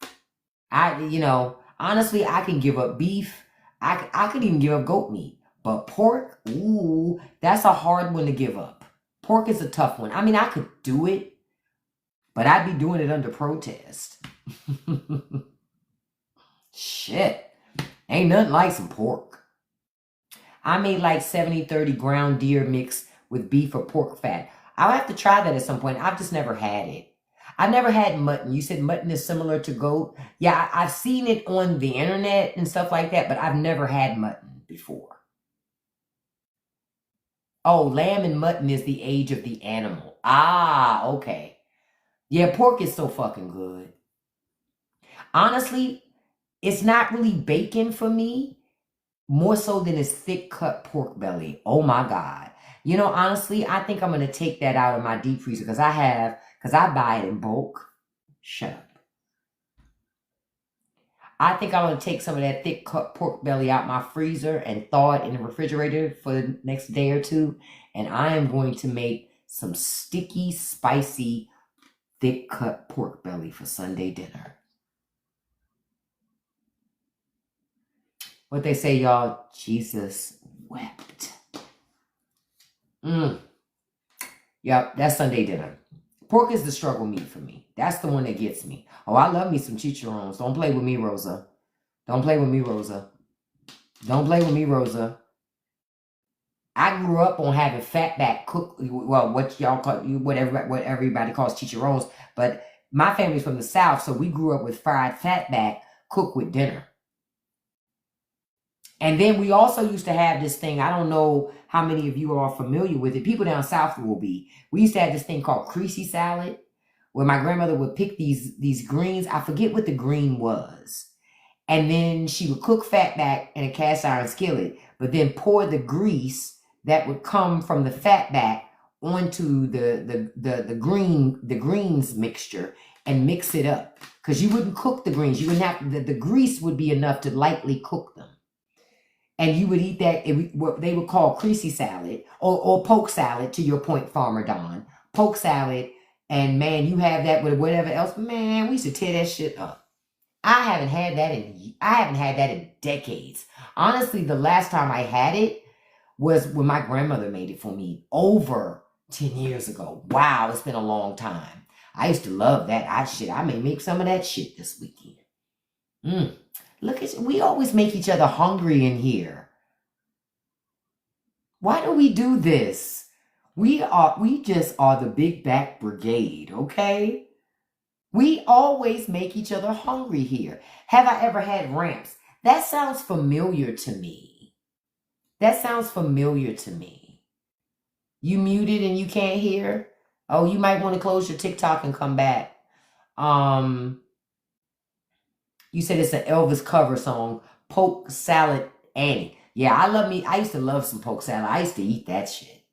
Honestly, I can give up beef. I could even give up goat meat. But pork, ooh, that's a hard one to give up. Pork is a tough one. I mean, I could do it, but I'd be doing it under protest. Shit. Ain't nothing like some pork. I made like 70-30 ground deer mix with beef or pork fat. I'll have to try that at some point. I've just never had it. I've never had mutton. You said mutton is similar to goat. Yeah, I've seen it on the internet and stuff like that, but I've never had mutton before. Oh, lamb and mutton is the age of the animal. Ah, okay. Yeah, pork is so fucking good. Honestly, it's not really bacon for me, more so than it's thick cut pork belly. Oh my God. Honestly, I think I'm going to take that out of my deep freezer because I buy it in bulk. Shut up. I think I'm going to take some of that thick cut pork belly out my freezer and thaw it in the refrigerator for the next day or two. And I am going to make some sticky, spicy, thick cut pork belly for Sunday dinner. What they say, y'all, Jesus wept. Yep, that's Sunday dinner. Pork is the struggle meat for me. That's the one that gets me. Oh, I love me some chicharrones. Don't play with me, Rosa. Don't play with me, Rosa. Don't play with me, Rosa. I grew up on having fatback cooked. Well, what y'all call what everybody calls chicharrones, but my family's from the South, so we grew up with fried fatback cooked with dinner. And then we also used to have this thing. I don't know how many of you are familiar with it. People down south will be. We used to have this thing called creasy salad, where my grandmother would pick these greens. I forget what the green was. And then she would cook fatback in a cast iron skillet, but then pour the grease that would come from the fatback onto the greens mixture and mix it up. Because you wouldn't cook the greens. You wouldn't have the grease would be enough to lightly cook them. And you would eat that, what they would call creasy salad or poke salad, to your point, Farmer Don. Poke salad, and man, you have that with whatever else. Man, we used to tear that shit up. I haven't had that in decades. Honestly, the last time I had it was when my grandmother made it for me over 10 years ago. Wow, it's been a long time. I used to love that. I may make some of that shit this weekend. Look at we always make each other hungry in here. Why do we do this? We just are the Big Back Brigade, okay? We always make each other hungry here. Have I ever had ramps? That sounds familiar to me. You muted and you can't hear? Oh, you might want to close your TikTok and come back. You said it's an Elvis cover song, Poke Salad Annie. Yeah, I used to love some poke salad. I used to eat that shit.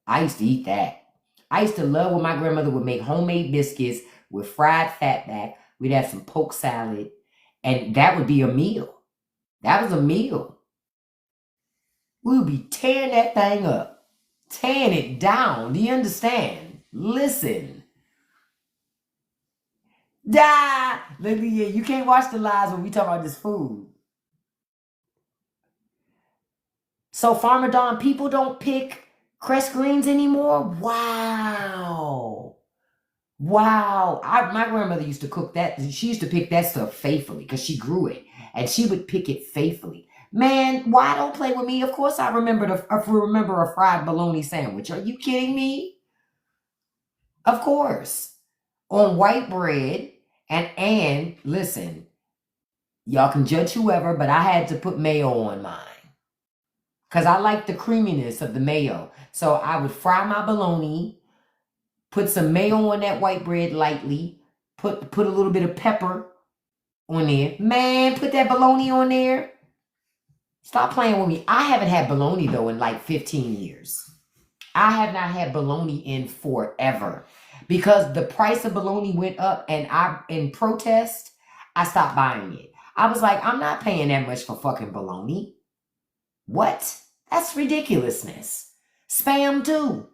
I used to love when my grandmother would make homemade biscuits with fried fatback. We'd have some poke salad, and that would be a meal. That was a meal. We would be tearing that thing up, tearing it down. Do you understand? Listen. You can't watch the lives when we talk about this food. So, Farmer Don, people don't pick cress greens anymore? Wow. My grandmother used to cook that. She used to pick that stuff faithfully because she grew it. And she would pick it faithfully. Man, why don't play with me? Of course I remember a fried bologna sandwich. Are you kidding me? Of course. On white bread. And listen, y'all can judge whoever, but I had to put mayo on mine. Because I like the creaminess of the mayo. So I would fry my bologna, put some mayo on that white bread lightly, put a little bit of pepper on there. Man, put that bologna on there. Stop playing with me. I haven't had bologna though in like 15 years. I have not had bologna in forever because the price of bologna went up and in protest, I stopped buying it. I was like, I'm not paying that much for fucking bologna. What? That's ridiculousness. Spam too.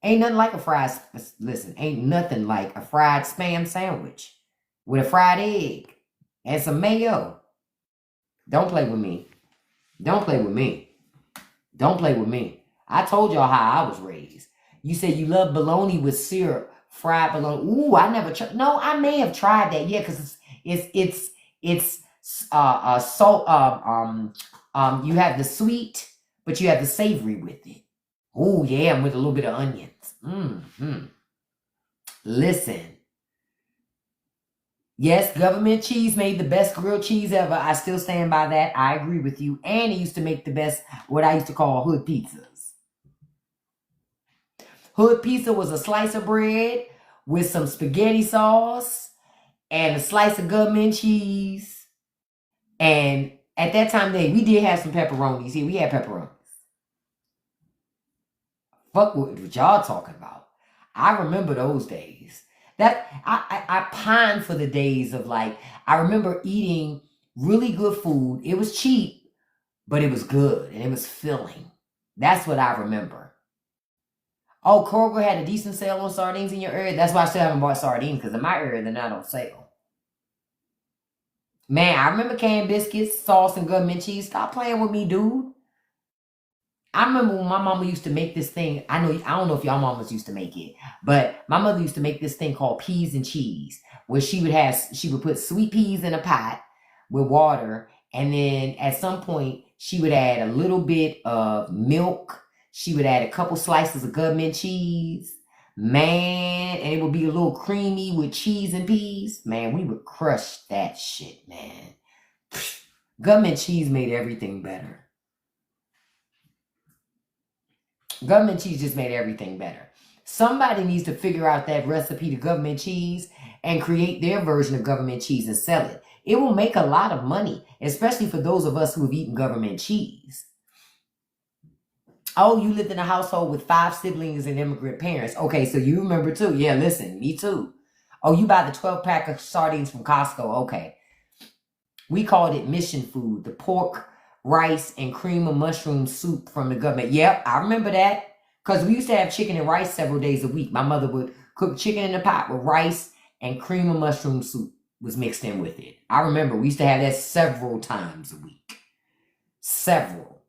Ain't nothing like a fried, listen, ain't nothing like a fried spam sandwich with a fried egg and some mayo. Don't play with me. Don't play with me. Don't play with me. I told y'all how I was raised. You said you love bologna with syrup, fried bologna. Ooh, I never tried. No, I may have tried that. Yeah, because it's salt. You have the sweet, but you have the savory with it. Ooh, yeah, and with a little bit of onions. Listen. Yes, government cheese made the best grilled cheese ever. I still stand by that. I agree with you. And it used to make the best, what I used to call hood pizzas. Hood pizza was a slice of bread with some spaghetti sauce and a slice of government cheese. And at that time, we did have some pepperonis here. We had pepperonis. Fuck what y'all talking about. I remember those days. That I pine for the days of like, I remember eating really good food. It was cheap, but it was good and it was filling. That's what I remember. Oh, Kroger had a decent sale on sardines in your area. That's why I still haven't bought sardines, because in my area they're not on sale. Man, I remember canned biscuits, sauce, and government cheese. Stop playing with me, dude. I remember when my mama used to make this thing. I don't know if y'all mamas used to make it, but my mother used to make this thing called peas and cheese, where she would put sweet peas in a pot with water, and then at some point she would add a little bit of milk. She would add a couple slices of government cheese, man, and it would be a little creamy with cheese and peas. Man, we would crush that shit, man. Government cheese made everything better. Government cheese just made everything better. Somebody needs to figure out that recipe to government cheese and create their version of government cheese and sell it. It will make a lot of money, especially for those of us who have eaten government cheese. Oh, you lived in a household with 5 siblings and immigrant parents. Okay, so you remember too. Yeah, listen, me too. Oh, you buy the 12-pack of sardines from Costco. Okay. We called it mission food, the pork, rice, and cream of mushroom soup from the government. Yep, I remember that. Because we used to have chicken and rice several days a week. My mother would cook chicken in a pot with rice and cream of mushroom soup was mixed in with it. I remember we used to have that several times a week. Several.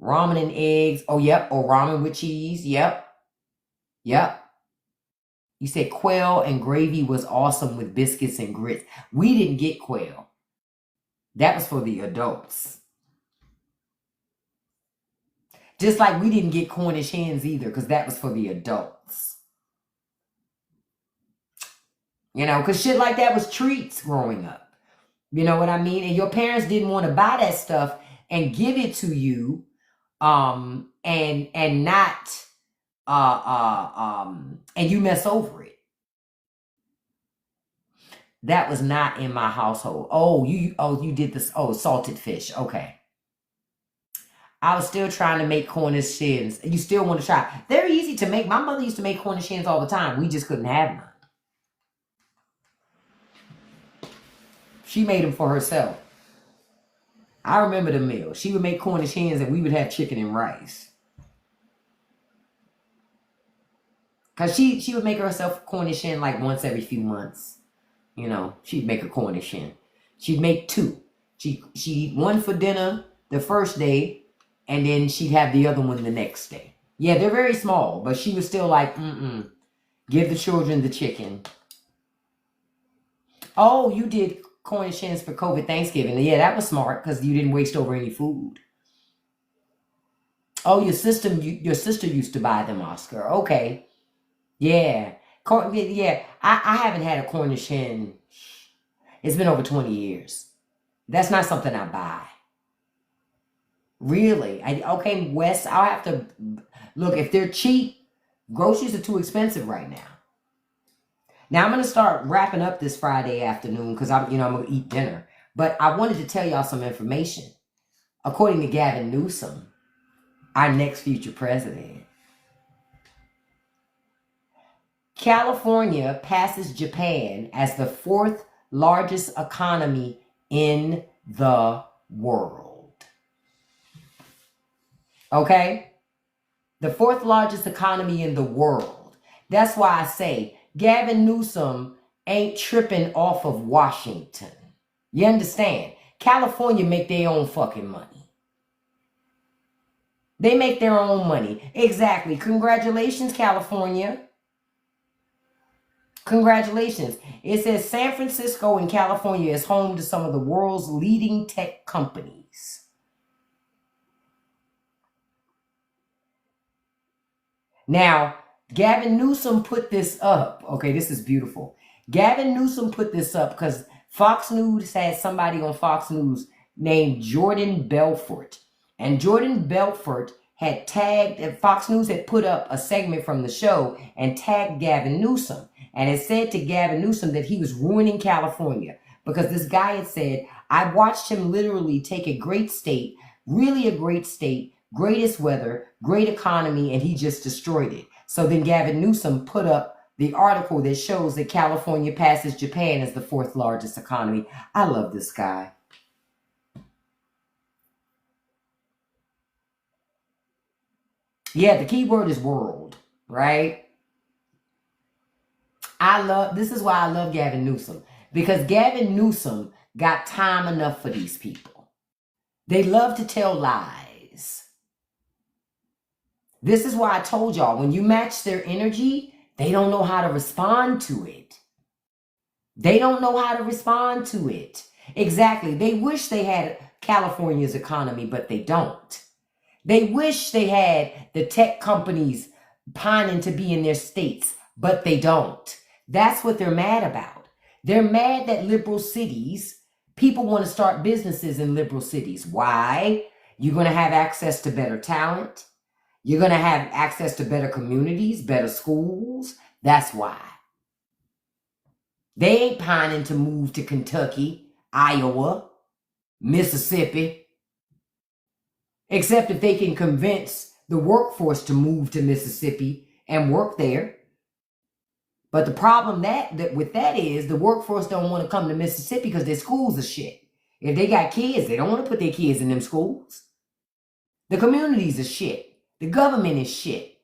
Ramen and eggs. Oh, yep. Or ramen with cheese. Yep. Yep. You said quail and gravy was awesome with biscuits and grits. We didn't get quail. That was for the adults. Just like we didn't get Cornish hens either, because that was for the adults. You know, because shit like that was treats growing up. You know what I mean? And your parents didn't want to buy that stuff and give it to you, and not and you mess over it. That was not in my household. Oh, you did this. Oh, salted fish. Okay. I was still trying to make Cornish hens. You still want to try? They're easy to make. My mother used to make Cornish hens all the time. We just couldn't have none. She made them for herself. I remember the meal. She would make Cornish hens and we would have chicken and rice. Because she would make herself Cornish hen like once every few months. You know, she'd make a Cornish hen. She'd make 2. She'd eat one for dinner the first day, and then she'd have the other one the next day. Yeah, they're very small, but she was still like, give the children the chicken. Oh, you did Cornish hens for COVID Thanksgiving. Yeah, that was smart because you didn't waste over any food. Oh, your sister used to buy them, Oscar. Okay. Yeah. Yeah. I haven't had a Cornish hen. It's been over 20 years. That's not something I buy. Really? Okay, Wes, I'll have to look. If they're cheap, groceries are too expensive right now. Now I'm going to start wrapping up this Friday afternoon because I'm going to eat dinner. But I wanted to tell y'all some information. according to Gavin Newsom, our next future president. California passes Japan as the 4th largest economy in the world. Okay? The 4th largest economy in the world. That's why I say Gavin Newsom ain't tripping off of Washington. You understand? California make their own fucking money. They make their own money. Exactly. Congratulations, California. Congratulations. It says San Francisco in California is home to some of the world's leading tech companies. Now, Gavin Newsom put this up. Okay, this is beautiful. Gavin Newsom put this up because Fox News had somebody on Fox News named Jordan Belfort. And Jordan Belfort had tagged, Fox News had put up a segment from the show and tagged Gavin Newsom. And it said to Gavin Newsom that he was ruining California because this guy had said, I watched him literally take a great state, really a great state, greatest weather, great economy, and he just destroyed it. So then Gavin Newsom put up the article that shows that California passes Japan as the 4th largest economy. I love this guy. Yeah, the key word is world, right? This is why I love Gavin Newsom, because Gavin Newsom got time enough for these people. They love to tell lies. This is why I told y'all, when you match their energy, they don't know how to respond to it. They don't know how to respond to it. Exactly. They wish they had California's economy, but they don't. They wish they had the tech companies pining to be in their states, but they don't. That's what they're mad about. They're mad that liberal cities, people want to start businesses in liberal cities. Why? You're going to have access to better talent. You're going to have access to better communities, better schools. That's why. They ain't pining to move to Kentucky, Iowa, Mississippi. Except if they can convince the workforce to move to Mississippi and work there. But the problem with that is the workforce don't want to come to Mississippi because their schools are shit. If they got kids, they don't want to put their kids in them schools. The communities are shit. The government is shit.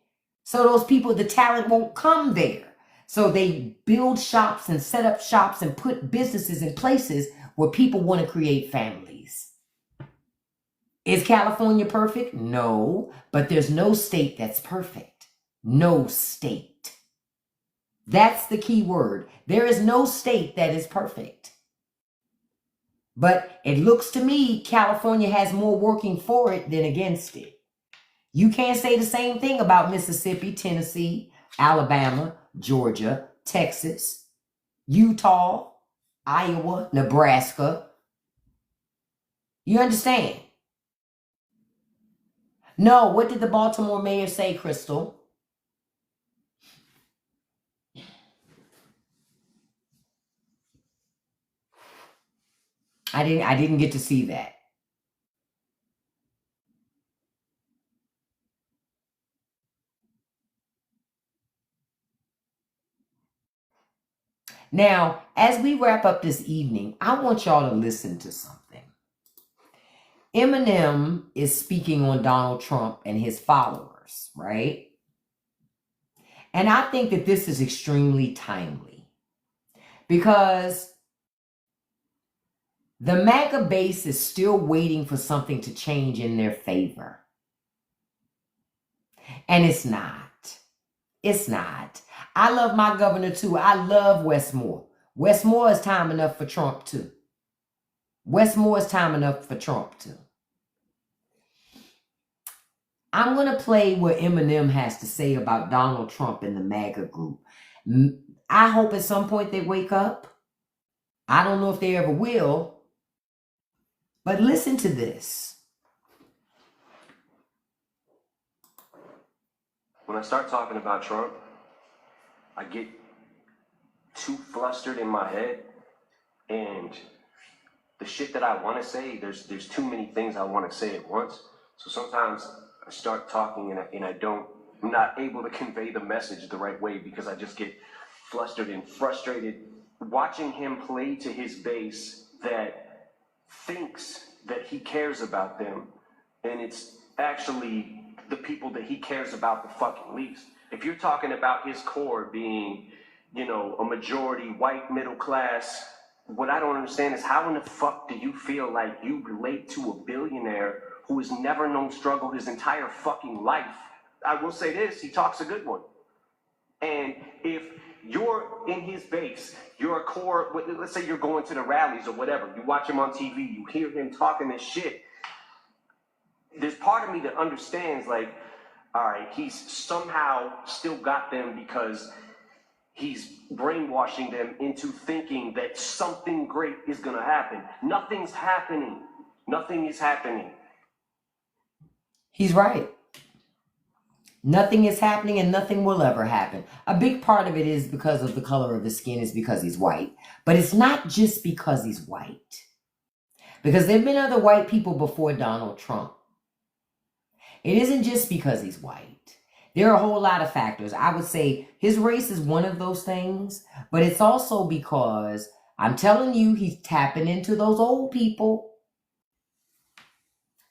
So those people, the talent won't come there. So they build shops and set up shops and put businesses in places where people want to create families. Is California perfect? No, but there's no state that's perfect. No state. That's the key word. There is no state that is perfect. But it looks to me California has more working for it than against it. You can't say the same thing about Mississippi, Tennessee, Alabama, Georgia, Texas, Utah, Iowa, Nebraska. You understand? No, what did the Baltimore mayor say, Crystal? I didn't get to see that. Now, as we wrap up this evening, I want y'all to listen to something. Eminem is speaking on Donald Trump and his followers, right? And I think that this is extremely timely because the MAGA base is still waiting for something to change in their favor. And it's not. It's not. I love my governor too. I love Wes Moore. Wes Moore is time enough for Trump too. Wes Moore is time enough for Trump too. I'm going to play what Eminem has to say about Donald Trump and the MAGA group. I hope at some point they wake up. I don't know if they ever will. But listen to this. When I start talking about Trump, I get too flustered in my head, and the shit that I want to say, there's too many things I want to say at once. So sometimes I start talking and I'm not able to convey the message the right way because I just get flustered and frustrated. Watching him play to his base that thinks that he cares about them, and it's actually the people that he cares about the fucking least. If you're talking about his core being, a majority white middle class, what I don't understand is how in the fuck do you feel like you relate to a billionaire who has never known struggle his entire fucking life? I will say this, he talks a good one. And if you're in his base, you're a core, let's say you're going to the rallies or whatever, you watch him on TV, you hear him talking this shit, there's part of me that understands, like, all right, he's somehow still got them because he's brainwashing them into thinking that something great is going to happen. Nothing's happening. Nothing is happening. He's right. Nothing is happening and nothing will ever happen. A big part of it is because of the color of his skin, is because he's white. But it's not just because he's white. Because there have been other white people before Donald Trump. It isn't just because he's white. There are a whole lot of factors. I would say his race is one of those things, but it's also because, I'm telling you, he's tapping into those old people.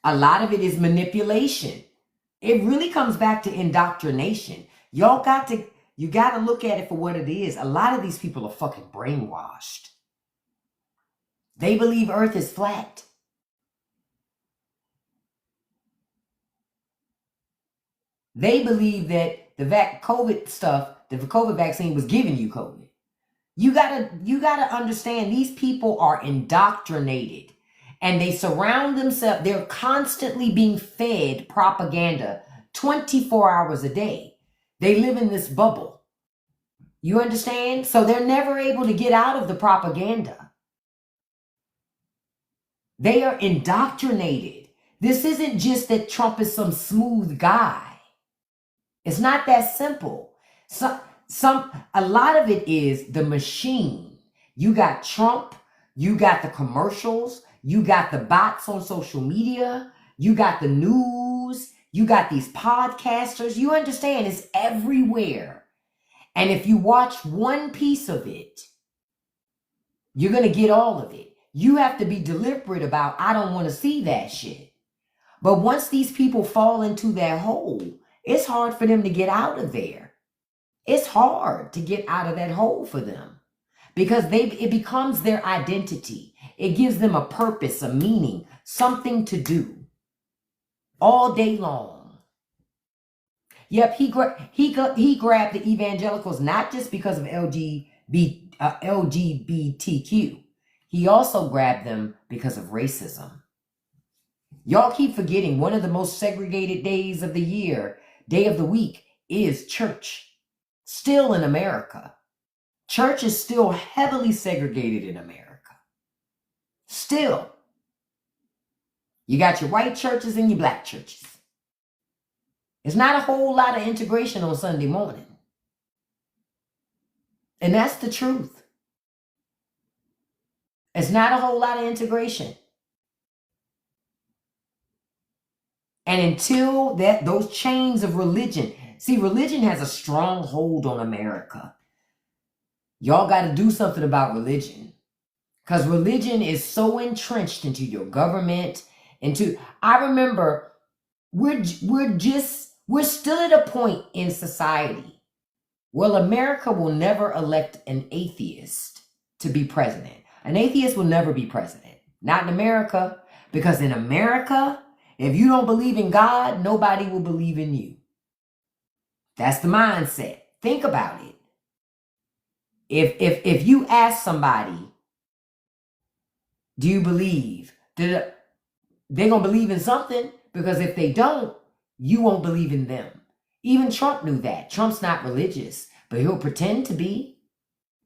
A lot of it is manipulation. It really comes back to indoctrination. You got to look at it for what it is. A lot of these people are fucking brainwashed. They believe Earth is flat. They believe that the COVID vaccine was giving you COVID. You gotta understand, these people are indoctrinated and they surround themselves. They're constantly being fed propaganda 24 hours a day. They live in this bubble. You understand? So they're never able to get out of the propaganda. They are indoctrinated. This isn't just that Trump is some smooth guy. It's not that simple. A lot of it is the machine. You got Trump, you got the commercials, you got the bots on social media, you got the news, you got these podcasters. You understand, it's everywhere. And if you watch one piece of it, you're going to get all of it. You have to be deliberate about, I don't want to see that shit. But once these people fall into that hole, it's hard for them to get out of there. It's hard to get out of that hole for them because it becomes their identity. It gives them a purpose, a meaning, something to do all day long. Yep, he grabbed the evangelicals not just because of LGBTQ. He also grabbed them because of racism. Y'all keep forgetting one of the most segregated days of the year, day of the week, is church. Still in America. Church is still heavily segregated in America. Still. You got your white churches and your black churches. It's not a whole lot of integration on Sunday morning. And that's the truth. It's not a whole lot of integration. And until those chains of religion, see, religion has a strong hold on America. Y'all got to do something about religion. Because religion is so entrenched into your government, I remember, we're still at a point in society where America will never elect an atheist to be president. An atheist will never be president. Not in America. Because in America, if you don't believe in God, nobody will believe in you. That's the mindset. Think about it. If you ask somebody, do you believe? They're going to believe in something, because if they don't, you won't believe in them. Even Trump knew that. Trump's not religious, but he'll pretend to be.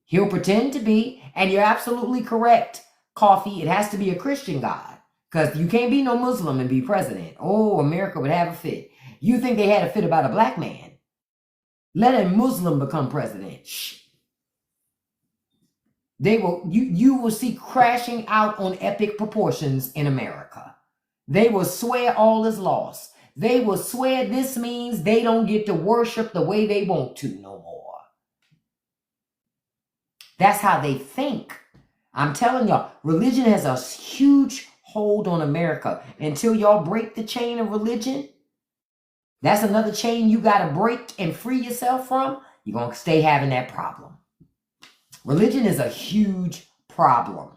He'll pretend to be, and you're absolutely correct, Coffee. It has to be a Christian God. Because you can't be no Muslim and be president. Oh, America would have a fit. You think they had a fit about a black man? Let a Muslim become president. Shh. You will see crashing out on epic proportions in America. They will swear all is lost. They will swear this means they don't get to worship the way they want to no more. That's how they think. I'm telling y'all, religion has a huge hold on America. Until y'all break the chain of religion, that's another chain you got to break and free yourself from. You're going to stay having that problem. Religion is a huge problem.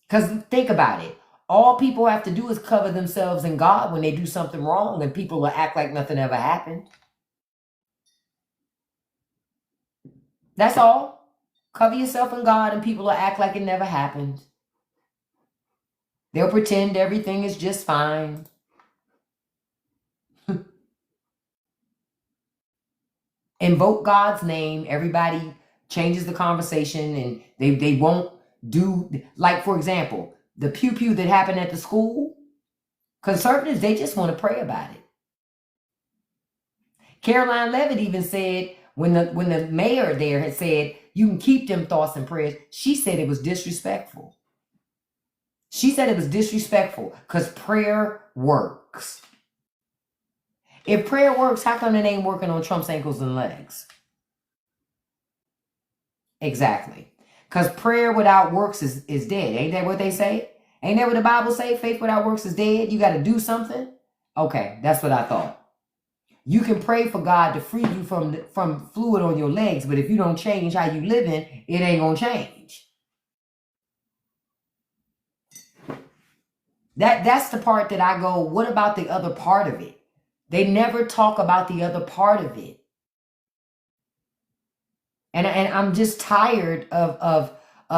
Because think about it. All people have to do is cover themselves in God when they do something wrong, and people will act like nothing ever happened. That's all. Cover yourself in God and people will act like it never happened. They'll pretend everything is just fine. Invoke God's name. Everybody changes the conversation, and they won't do, like, for example, the pew that happened at the school. Conservatives, they just want to pray about it. Caroline Levitt even said, when the mayor there had said, you can keep them thoughts and prayers, she said it was disrespectful. She said it was disrespectful because prayer works. If prayer works, how come it ain't working on Trump's ankles and legs? Exactly. Because prayer without works is dead. Ain't that what they say? Ain't that what the Bible say? Faith without works is dead. You got to do something. Okay, that's what I thought. You can pray for God to free you from fluid on your legs, but if you don't change how you living, it ain't gonna change. That's the part that I go, what about the other part of it? They never talk about the other part of it. And I'm just tired of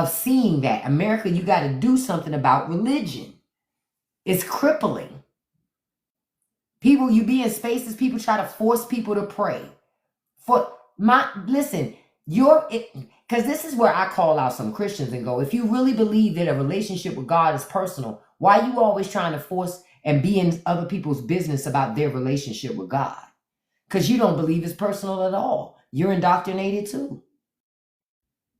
seeing that. America, you got to do something about religion. It's crippling. People, you be in spaces, people try to force people to pray. Listen, because this is where I call out some Christians and go, if you really believe that a relationship with God is personal, why are you always trying to force and be in other people's business about their relationship with God? Because you don't believe it's personal at all. You're indoctrinated too.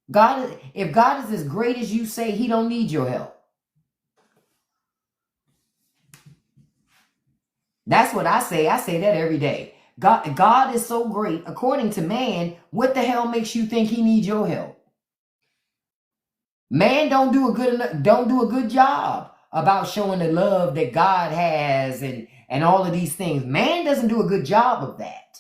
If God is as great as you say, he don't need your help. That's what I say. I say that every day. God is so great. According to man, what the hell makes you think he needs your help? Man don't do a good job about showing the love that God has and all of these things. Man doesn't do a good job of that.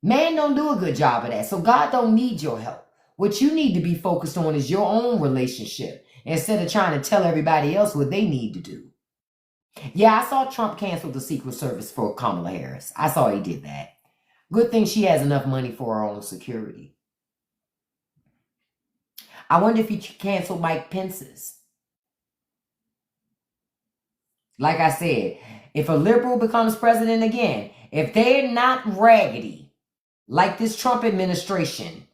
Man don't do a good job of that. So God don't need your help. What you need to be focused on is your own relationship instead of trying to tell everybody else what they need to do. Yeah, I saw Trump cancel the Secret Service for Kamala Harris. I saw he did that. Good thing she has enough money for her own security. I wonder if he canceled Mike Pence's. Like I said, if a liberal becomes president again, if they're not raggedy like this Trump administration,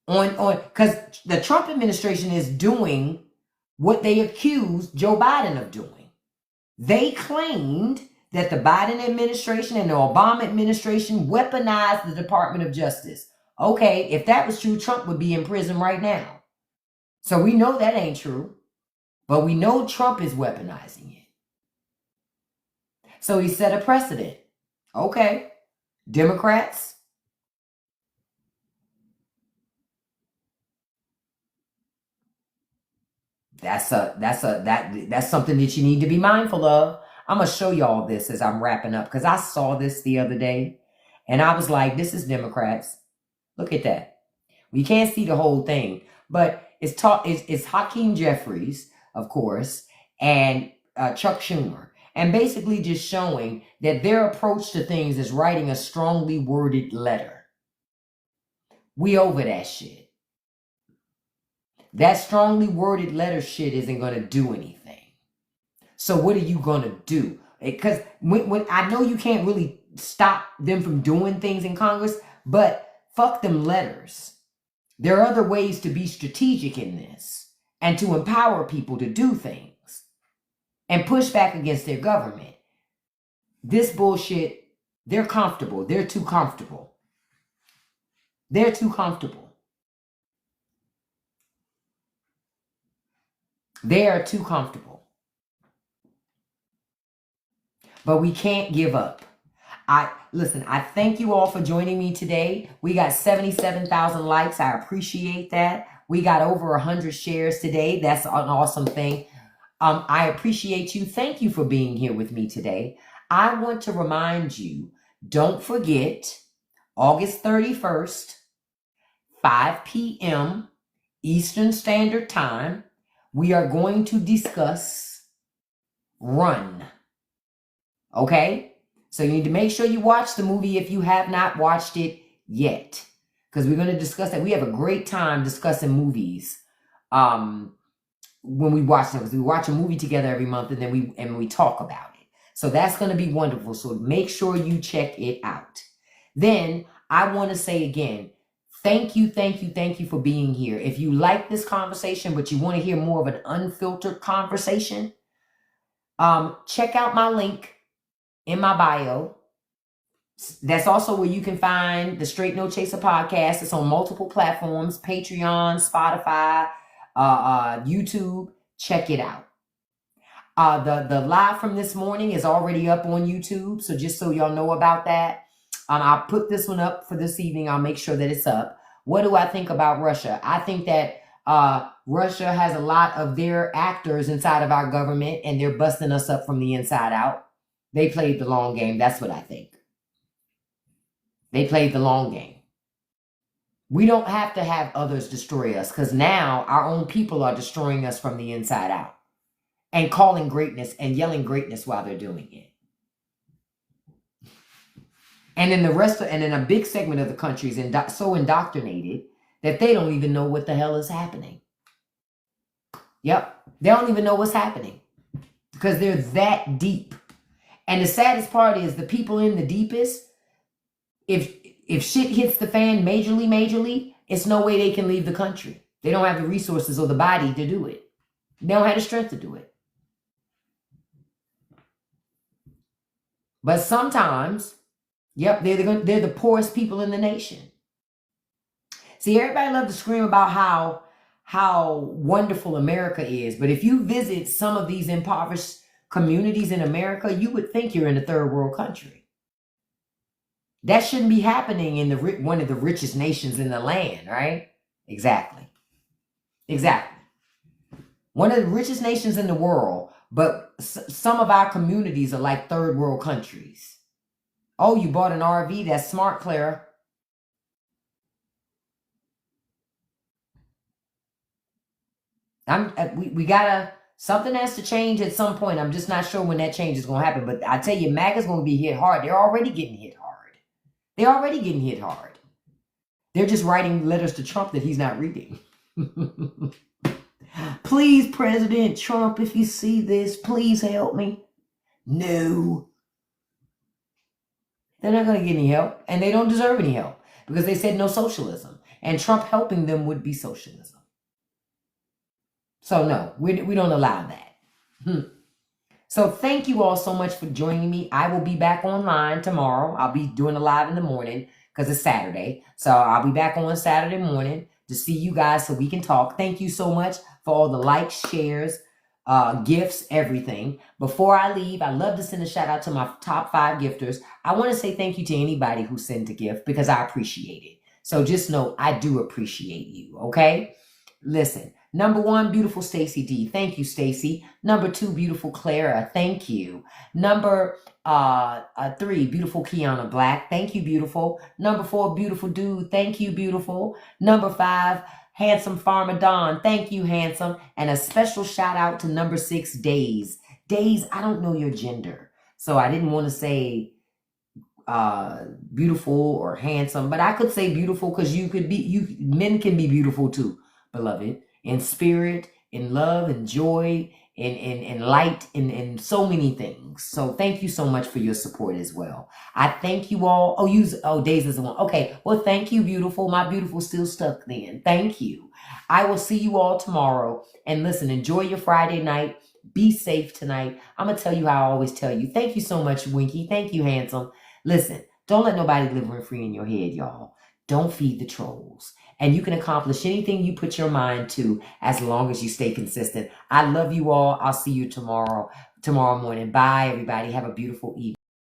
because the Trump administration is doing what they accused Joe Biden of doing. They claimed that the Biden administration and the Obama administration weaponized the Department of Justice. Okay, if that was true, Trump would be in prison right now. So we know that ain't true, but we know Trump is weaponizing it. So he set a precedent. Okay, Democrats, that's something that you need to be mindful of. I'm going to show y'all this as I'm wrapping up because I saw this the other day and I was like, this is Democrats. Look at that. We can't see the whole thing, but it's Hakeem Jeffries, of course, and Chuck Schumer. And basically just showing that their approach to things is writing a strongly worded letter. We over that shit. That strongly worded letter shit isn't going to do anything. So what are you going to do? Because when I know you can't really stop them from doing things in Congress, but fuck them letters. There are other ways to be strategic in this and to empower people to do things and push back against their government. This bullshit, they're comfortable. They're too comfortable. They're too comfortable. They are too comfortable. But we can't give up. I thank you all for joining me today. We got 77,000 likes. I appreciate that. We got over 100 shares today. That's an awesome thing. I appreciate you. Thank you for being here with me today. I want to remind you, don't forget, August 31st, 5 p.m. Eastern Standard Time, we are going to discuss Run. Okay? So you need to make sure you watch the movie if you have not watched it yet. Because we're going to discuss that. We have a great time discussing movies when we watch them. Because we watch a movie together every month and then we talk about it. So that's going to be wonderful. So make sure you check it out. Then I want to say again, thank you for being here. If you like this conversation, but you want to hear more of an unfiltered conversation, check out my link in my bio. That's also where you can find the Straight No Chaser podcast. It's on multiple platforms: Patreon, Spotify, YouTube. Check it out. The live from this morning is already up on YouTube, so just so y'all know about that. I'll put this one up for this evening. I'll make sure that it's up. What do I think about Russia? I think that Russia has a lot of their actors inside of our government, and they're busting us up from the inside out. They played the long game. That's what I think. They played the long game. We don't have to have others destroy us, because now our own people are destroying us from the inside out and calling greatness and yelling greatness while they're doing it. And in a big segment of the country is so indoctrinated that they don't even know what the hell is happening. Yep. They don't even know what's happening because they're that deep. And the saddest part is the people in the deepest, if shit hits the fan majorly, it's no way they can leave the country. They don't have the resources or the body to do it. They don't have the strength to do it. But sometimes, yep, they're the poorest people in the nation. See, everybody loves to scream about how wonderful America is. But if you visit some of these impoverished communities in America, you would think you're in a third world country. That shouldn't be happening in one of the richest nations in the land, right? Exactly. One of the richest nations in the world, but some of our communities are like third world countries. Oh, you bought an RV? That's smart, Clara. We gotta, something has to change at some point. I'm just not sure when that change is going to happen. But I tell you, MAGA's going to be hit hard. They're already getting hit hard. They're just writing letters to Trump that he's not reading. Please, President Trump, if you see this, please help me. No. They're not going to get any help. And they don't deserve any help because they said no socialism. And Trump helping them would be socialism. So no, we don't allow that. So thank you all so much for joining me. I will be back online tomorrow. I'll be doing a live in the morning because it's Saturday. So I'll be back on Saturday morning to see you guys so we can talk. Thank you so much for all the likes, shares, gifts, everything. Before I leave, I love to send a shout out to my top 5 gifters. I want to say thank you to anybody who sent a gift because I appreciate it. So just know I do appreciate you, okay? Listen. Number 1, beautiful Stacy D. Thank you, Stacy. Number 2, beautiful Clara. Thank you. Number 3, beautiful Kiana Black. Thank you, beautiful. Number 4, beautiful dude. Thank you, beautiful. Number 5, handsome Farmer Don. Thank you, handsome. And a special shout out to number 6, Days. Days, I don't know your gender, so I didn't want to say beautiful or handsome, but I could say beautiful because men can be beautiful too, beloved. In spirit, in love, in joy, in light, in so many things. So thank you so much for your support as well. I thank you all. Days is the one. Okay, well, thank you, beautiful. My beautiful still stuck then. Thank you. I will see you all tomorrow. And listen, enjoy your Friday night. Be safe tonight. I'm going to tell you how I always tell you. Thank you so much, Winky. Thank you, handsome. Listen, don't let nobody live rent free in your head, y'all. don't feed the trolls. And you can accomplish anything you put your mind to as long as you stay consistent. I love you all. I'll see you tomorrow morning. Bye, everybody. Have a beautiful evening.